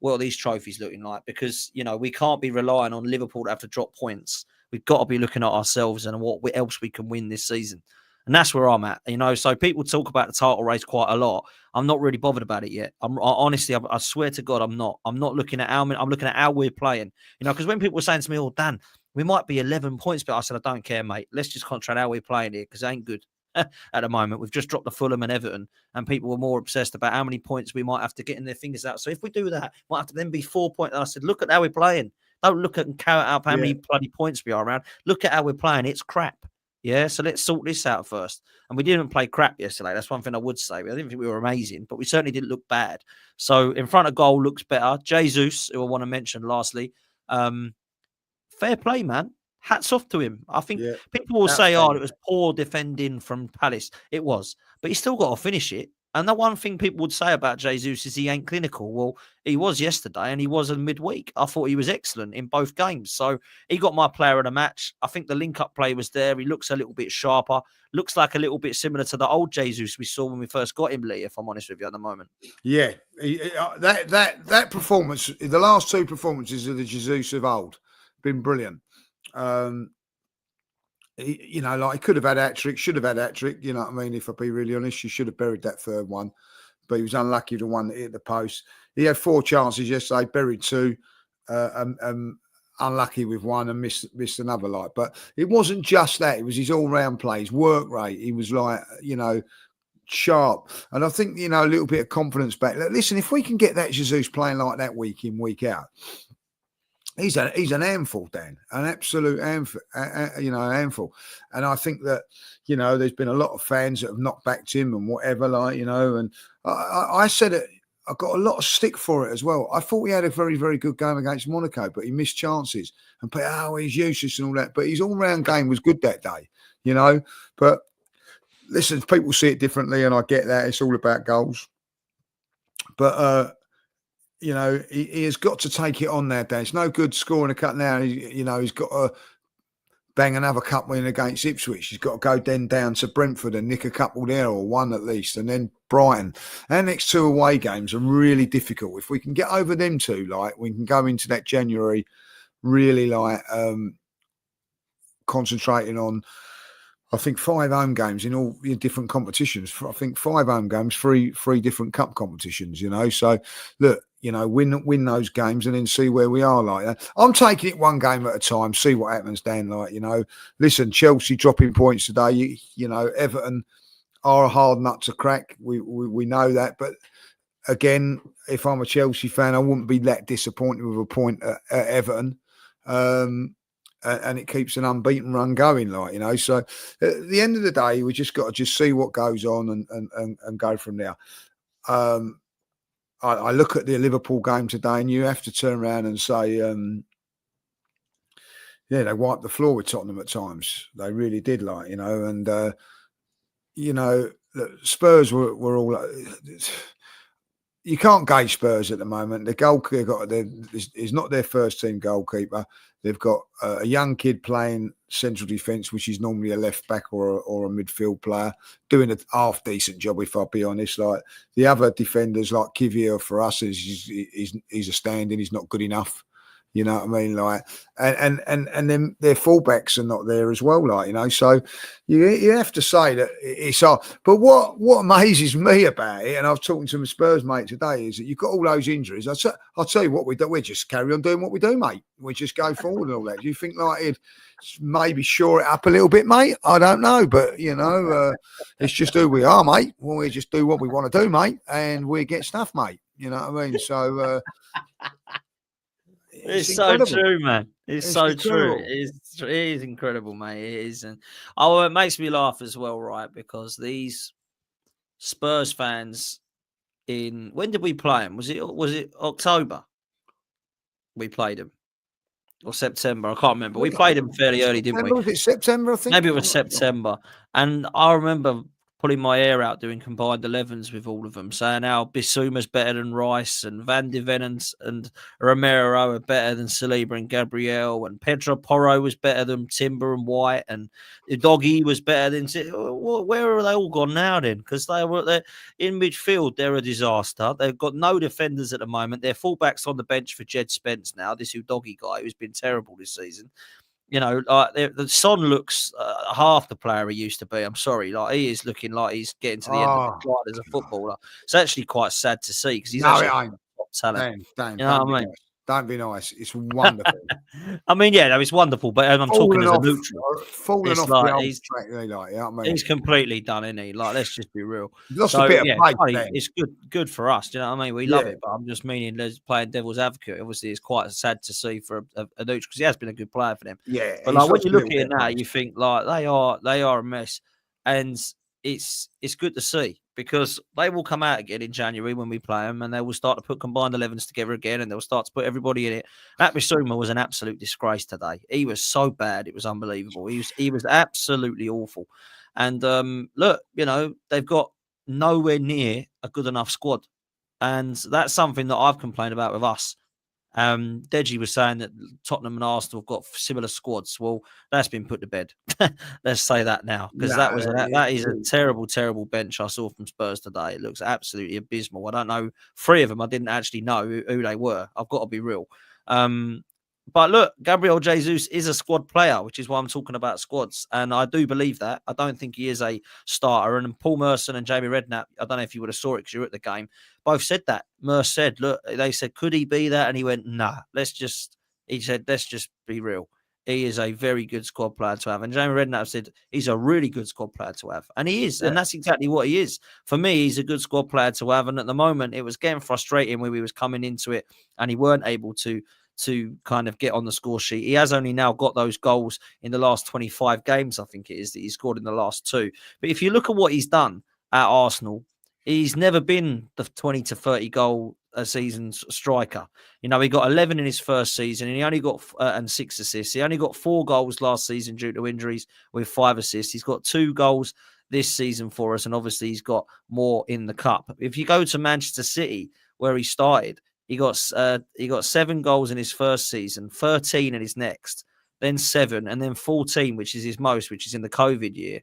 what are these trophies looking like? Because, we can't be relying on Liverpool to have to drop points. We've got to be looking at ourselves and what else we can win this season. And that's where I'm at, So people talk about the title race quite a lot. I'm not really bothered about it yet. Honestly, I swear to God, I'm not. I'm not looking at I'm looking at how we're playing. Because when people were saying to me, "Oh, Dan, we might be 11 points," but I said, "I don't care, mate. Let's just concentrate on how we're playing here, because it ain't good at the moment. We've just dropped the Fulham and Everton, and people were more obsessed about how many points we might have to get in their fingers out. So if we do that, we might have to then be 4 points." And I said, "Look at how we're playing. Don't look at and count up how many bloody points we are around. Look at how we're playing. It's crap." Yeah, so let's sort this out first. And we didn't play crap yesterday. That's one thing I would say. I didn't think we were amazing, but we certainly didn't look bad. So in front of goal looks better. Jesus, who I want to mention lastly, fair play, man. Hats off to him. I think people will say, "Oh, it was poor defending from Palace." It was, but he still got to finish it. And the one thing people would say about Jesus is he ain't clinical. Well, he was yesterday, and he was in midweek. I thought he was excellent in both games. So he got my player of the match. I think the link-up play was there. He looks a little bit sharper. Looks like a little bit similar to the old Jesus we saw when we first got him, Lee, if I'm honest with you at the moment. Yeah, that performance, the last two performances of the Jesus of old, been brilliant. He could have had hat-trick, should have had hat-trick, you know what I mean? If I be really honest, he should have buried that third one, but he was unlucky with the one that hit the post. He had 4 chances yesterday, buried 2, unlucky with one and missed another. But it wasn't just that; it was his all-round play, his work rate. He was sharp, and I think a little bit of confidence back. Listen, if we can get that Jesus playing like that week in, week out. He's an handful, Dan, an absolute handful, handful. And I think that, there's been a lot of fans that have not backed him and whatever, and I said it I got a lot of stick for it as well. I thought he had a very, very good game against Monaco, but he missed chances. And he's useless and all that. But his all-round game was good that day, you know. But listen, people see it differently, and I get that. It's all about goals. But you know, he has got to take it on nowadays. It's no good scoring a cut now. You know, he's got to bang another cup win against Ipswich. He's got to go then down to Brentford and nick a couple there, or one at least, and then Brighton. Our next 2 away games are really difficult. If we can get over them 2, like, we can go into that January really like concentrating on, I think, 5 home games in all different competitions. I think 5 home games, three different cup competitions, you know. So look, you know, win those games and then see where we are like that. I'm taking it one game at a time, see what happens, Dan. Like, you know, listen, Chelsea dropping points today, you know, Everton are a hard nut to crack. We know that. But again, if I'm a Chelsea fan, I wouldn't be that disappointed with a point at Everton. And it keeps an unbeaten run going, like, you know. So at the end of the day, we just got to just see what goes on and go from there. I look at the Liverpool game today, and you have to turn around and say, yeah, they wiped the floor with Tottenham at times. They really did, like, you know. And you know, Spurs were all. You can't gauge Spurs at the moment. The goalkeeper is not their first team goalkeeper. They've got a young kid playing central defence, which is normally a left back or a midfield player, doing a half decent job, if I'll be honest. Like, the other defenders, like Kivior, for us, he's a stand-in. He's not good enough. You know what I mean? Like, and then their fullbacks are not there as well, like, you know. So you have to say that it's hard. But what amazes me about it, and I was talking to my Spurs mate today, is that you've got all those injuries. I'll tell you what we do. We just carry on doing what we do, mate. We just go forward and all that. Do you think like it'd maybe shore it up a little bit, mate? I don't know, but you know, it's just who we are, mate. Well, we just do what we want to do, mate, and we get stuff, mate. You know what I mean? So. It's so true, man. It's so incredible. True. It is incredible, mate. It is. And it makes me laugh as well, right? Because these Spurs fans when did we play them? Was it October? We played them. Or September, I can't remember. We played them fairly early, didn't we? Was it September, I think? Maybe it was September. And I remember pulling my hair out doing combined 11s with all of them, saying how Bissouma's better than Rice, and Van de Ven and Romero are better than Saliba and Gabriel, and Pedro Porro was better than Timber and White, and Doggy was better than... Where are they all gone now then? Because they're in midfield, they're a disaster. They've got no defenders at the moment. Their fullback's on the bench for Jed Spence now, this Doggy guy who's been terrible this season. You know, like the Son looks half the player he used to be. I'm sorry, like, he is looking like he's getting to the end of the line as a footballer. It's actually quite sad to see, because he's actually top talent. Dan, you know what I mean? Don't be nice. It's wonderful. I mean, yeah, no, it's wonderful, but I'm talking as a neutral. Falling off the old track, like, you know what I mean? He's completely done, isn't he? Like, let's just be real. Lost a bit of play. It's good for us. Do you know what I mean? We love it, but I'm just meaning playing devil's advocate. Obviously, it's quite sad to see for a neutral, because he has been a good player for them. Yeah, but like, when you look at it now, you think like they are a mess, and it's good to see, because they will come out again in January when we play them, and they will start to put combined 11s together again, and they'll start to put everybody in it. That Bissouma was an absolute disgrace today. He was so bad, it was unbelievable. He was absolutely awful. And look, you know, they've got nowhere near a good enough squad, and that's something that I've complained about with us. Deji was saying that Tottenham and Arsenal have got similar squads. Well, that's been put to bed. Let's say that now, because that is a terrible bench I saw from Spurs today. It looks absolutely abysmal. I don't know, 3 of them I didn't actually know who they were. I've got to be real. But look, Gabriel Jesus is a squad player, which is why I'm talking about squads. And I do believe that. I don't think he is a starter. And Paul Merson and Jamie Redknapp, I don't know if you would have saw it because you were at the game, both said that. Merce said, look, they said, could he be that? And he went, nah, let's just be real. He is a very good squad player to have. And Jamie Redknapp said he's a really good squad player to have. And he is. Yeah. And that's exactly what he is. For me, he's a good squad player to have. And at the moment, it was getting frustrating when we was coming into it and he weren't able to kind of get on the score sheet. He has only now got those goals in the last 25 games, I think it is, that he scored in the last 2. But if you look at what he's done at Arsenal, he's never been the 20 to 30 goal a season striker. You know, he got 11 in his first season, and he only got and 6 assists. He only got 4 goals last season due to injuries, with 5 assists. He's got 2 goals this season for us, and obviously he's got more in the cup. If you go to Manchester City, where he started, he got 7 goals in his first season, 13 in his next, then 7, and then 14, which is his most, which is in the COVID year.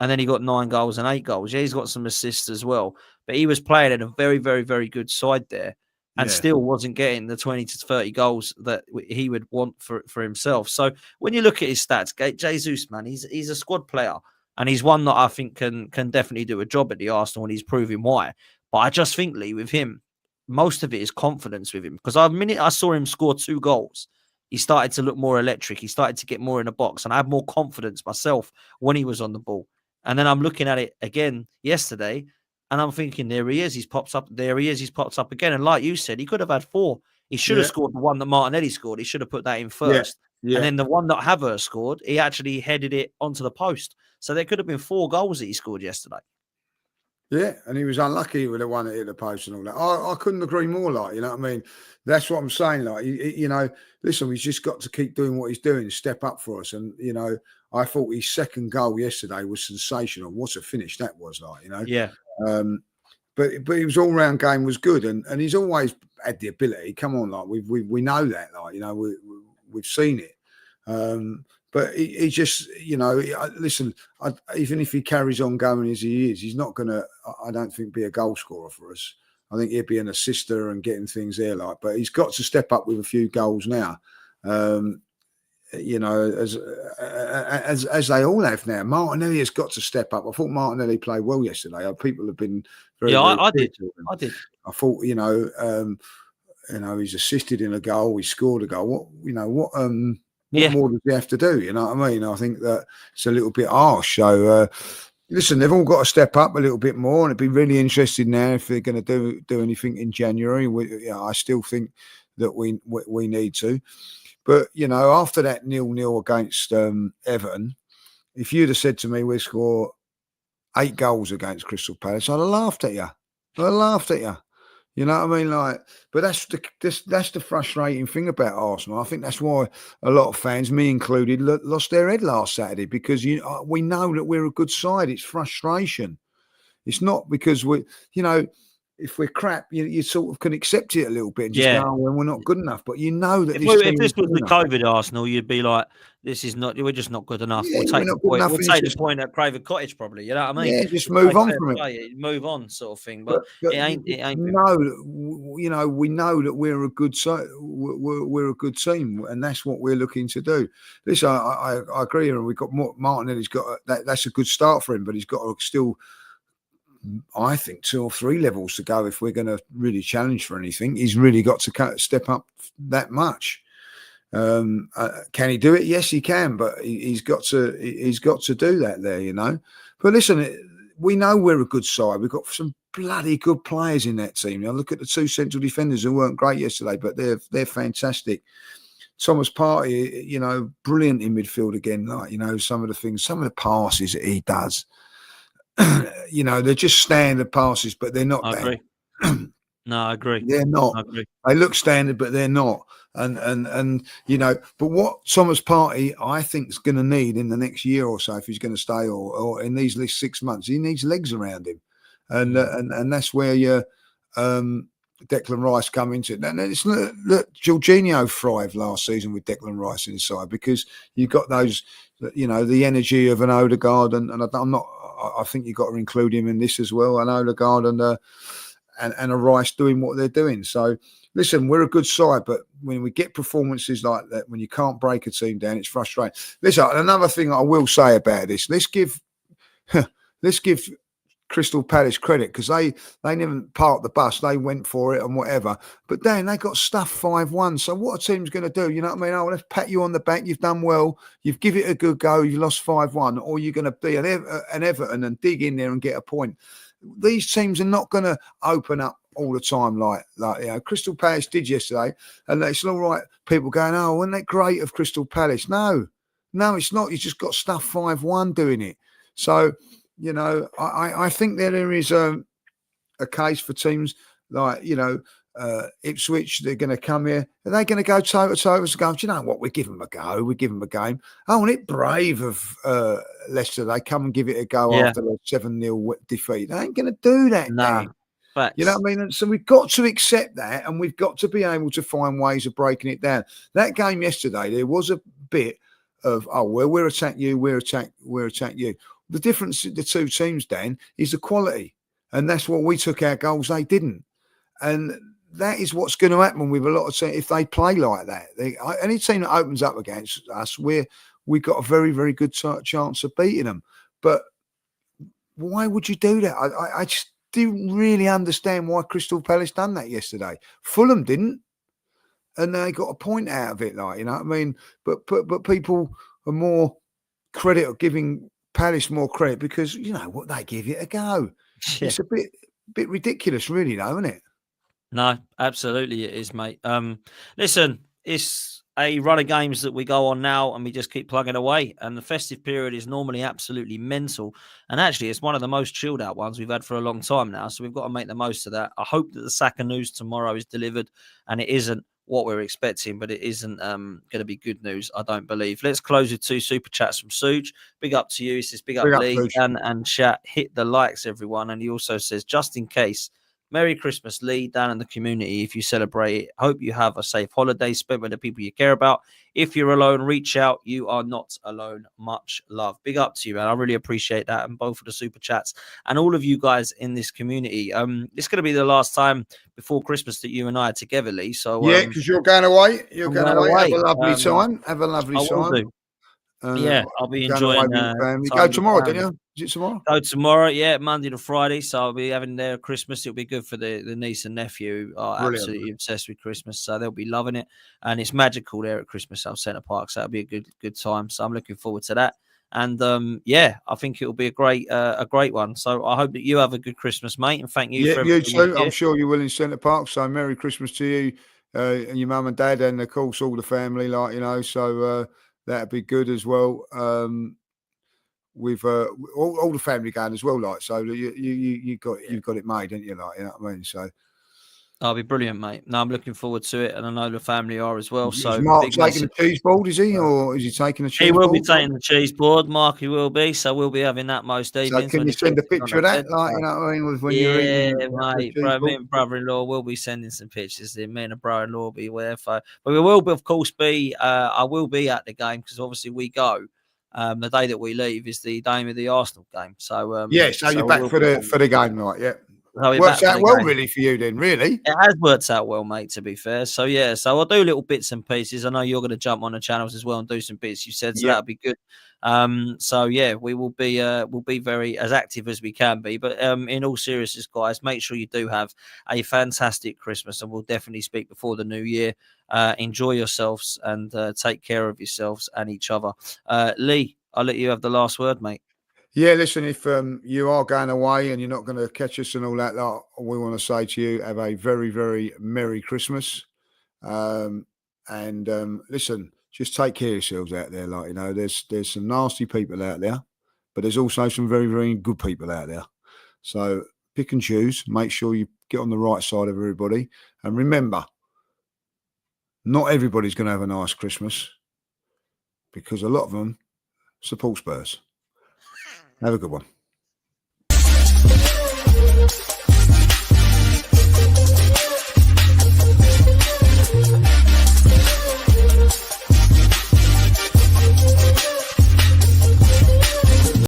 And then he got 9 goals and 8 goals. Yeah, he's got some assists as well. But he was playing at a very, very, very good side there, and still wasn't getting the 20 to 30 goals that he would want for himself. So when you look at his stats, Jesus, man, he's a squad player, and he's one that I think can definitely do a job at the Arsenal, and he's proving why. But I just think, Lee, with him, most of it is confidence with him. Because the minute I saw him score 2 goals, he started to look more electric. He started to get more in the box, and I had more confidence myself when he was on the ball. And then I'm looking at it again yesterday, and I'm thinking, there he is. He's popped up. There he is. He's popped up again. And like you said, he could have had 4. He should have scored the one that Martinelli scored. He should have put that in first. And then the one that Havertz scored, he actually headed it onto the post. So there could have been 4 goals that he scored yesterday. Yeah, and he was unlucky with the one that hit the post and all that. I couldn't agree more. Like, you know what I mean? That's what I'm saying. Like, you know, listen, he's just got to keep doing what he's doing, step up for us. And, you know, I thought his second goal yesterday was sensational. What a finish that was, like, you know? Yeah. But his all-round game was good, and he's always had the ability. Come on, like, we know that, like, you know, we've seen it. But he just, you know, listen, even if he carries on going as he is, he's not going to, I don't think, be a goal scorer for us. I think he'll be an assister and getting things there, like, but he's got to step up with a few goals now. You know, as they all have now. Martinelli has got to step up. I thought Martinelli played well yesterday. People have been very, I did. I thought, you know, he's assisted in a goal. He scored a goal. What more does he have to do? You know what I mean? I think that it's a little bit harsh. So, listen, they've all got to step up a little bit more, and it'd be really interesting now if they're going to do anything in January. I still think that we need to. But, you know, after that 0-0 against Everton, if you'd have said to me we score 8 goals against Crystal Palace, I'd have laughed at you. You know what I mean? Like, but that's the frustrating thing about Arsenal. I think that's why a lot of fans, me included, lost their head last Saturday, because we know that we're a good side. It's frustration. It's not because you know, if we're crap, you sort of can accept it a little bit and just go, oh, well, we're not good enough. But you know that if this was the COVID Arsenal, you'd be like, we're just not good enough. Yeah, we'll take the point at Private Cottage, probably. You know what I mean? Yeah, just move on from it. Move on, sort of thing. But it ain't. No, you know, we know that we're a good side. We're a good team, and that's what we're looking to do. Listen, I agree, and we've got Martinelli's got that's a good start for him, but he's got to still, I think, 2 or 3 levels to go if we're going to really challenge for anything. He's really got to step up that much. Can he do it? Yes, he can, but he's got to do that there, you know. But listen, we know we're a good side. We've got some bloody good players in that team. Now look at the 2 central defenders who weren't great yesterday, but they're fantastic. Thomas Partey, you know, brilliant in midfield again. Like, you know, some of the passes that he does. You know, they're just standard passes, but they're not. I agree. No, I agree. They're not. I agree. They look standard, but they're not. And you know, but what Thomas Partey, I think, is going to need in the next year or so, if he's going to stay, or in these 6 months, he needs legs around him, and that's where your Declan Rice come into it. And it's look, Jorginho thrived last season with Declan Rice inside, because you've got those, you know, the energy of an Odegaard, and I'm not. I think you've got to include him in this as well, an Odegaard and a Rice doing what they're doing. So, listen, we're a good side, but when we get performances like that, when you can't break a team down, it's frustrating. Listen, another thing I will say about this, let's give Crystal Palace credit, because they never parked the bus. They went for it and whatever. But then they got stuffed 5-1. So what a team's going to do? You know what I mean? Oh, let's pat you on the back. You've done well. You've given it a good go. You lost 5-1. Or you're going to be an Everton and dig in there and get a point. These teams are not going to open up all the time like you know, Crystal Palace did yesterday. And it's all right. People going, oh, wasn't that great of Crystal Palace? No, it's not. You just got stuffed 5-1 doing it. So, you know, I think that there is a case for teams like, Ipswich? They're going to come here. Are they going to go toe to toe and go, do you know what? We give them a go. We give them a game. Oh, and it brave of Leicester. They come and give it a go after the 7-0 defeat. They ain't going to do that, Dan. No, facts. You know what I mean? And so we've got to accept that, and we've got to be able to find ways of breaking it down. That game yesterday, there was a bit of, we'll attack you, we'll attack you. The difference in the two teams, Dan, is the quality. And that's what we took our goals, they didn't. And that is what's going to happen with a lot of teams if they play like that. Any team that opens up against us, we've got a very, very good chance of beating them. But why would you do that? I just didn't really understand why Crystal Palace done that yesterday. Fulham didn't, and they got a point out of it. Like, you know what I mean? But people are more credit or giving Palace more credit because you know what, they give it a go. Yeah. It's a bit ridiculous, really, though, isn't it? No, absolutely it is, mate. Listen, it's a run of games that we go on now and we just keep plugging away. And the festive period is normally absolutely mental. And actually, it's one of the most chilled out ones we've had for a long time now. So we've got to make the most of that. I hope that the Saka news tomorrow is delivered and it isn't what we're expecting, but it isn't going to be good news, I don't believe. Let's close with 2 super chats from Suj. Big up to you. He says, big up Lee and chat. Hit the likes, everyone. And he also says, just in case, Merry Christmas, Lee, down in the community. If you celebrate it, hope you have a safe holiday spent with the people you care about. If you're alone, reach out. You are not alone. Much love. Big up to you, man. I really appreciate that. And both of the super chats and all of you guys in this community. It's going to be the last time before Christmas that you and I are together, Lee. So yeah, because you're going away. You're going away. Have a lovely time. Have a lovely I will time. do. I'll be enjoying family. Go tomorrow, don't you? Is it tomorrow? Go tomorrow, Monday to Friday. So I'll be having their Christmas. It'll be good for the niece and nephew who are absolutely obsessed with Christmas. So they'll be loving it. And it's magical there at Christmas South Centre Park. So that'll be a good time. So I'm looking forward to that. And I think it'll be a great one. So I hope that you have a good Christmas, mate. And thank you for everything. You too. I'm sure you will in Centre Park. So Merry Christmas to you and your mum and dad, and of course all the family, so that'd be good as well. With all the family going as well, so you've got it made, haven't you? You know what I mean? So that'll be brilliant, mate. No, I'm looking forward to it, and I know the family are as well. So is Mark taking the cheese board, is he, or is he taking the cheese board? He will be taking the cheese board, Mark. He will be. So we'll be having that most evenings. So can you send a picture of that, you know what I mean? When you're eating, mate. Me and brother-in-law will be sending some pictures. Me and the brother-in-law will be there. But we will, of course, be. I will be at the game because obviously we go. The day that we leave is the day of the Arsenal game. So so you're back for the game, right? Yeah. Works out well, really, for you then, really. It has worked out well, mate, to be fair. So, so I'll do little bits and pieces. I know you're going to jump on the channels as well and do some bits, you said, so that'll be good. We will be we'll be very as active as we can be. But in all seriousness, guys, make sure you do have a fantastic Christmas, and we'll definitely speak before the new year. Enjoy yourselves and take care of yourselves and each other. Lee, I'll let you have the last word, mate. Yeah, listen, if you are going away and you're not going to catch us and all that, we want to say to you, have a very, very Merry Christmas. Listen, just take care of yourselves out there. There's some nasty people out there, but there's also some very, very good people out there. So pick and choose, make sure you get on the right side of everybody. And remember, not everybody's going to have a nice Christmas because a lot of them support Spurs. Have a good one.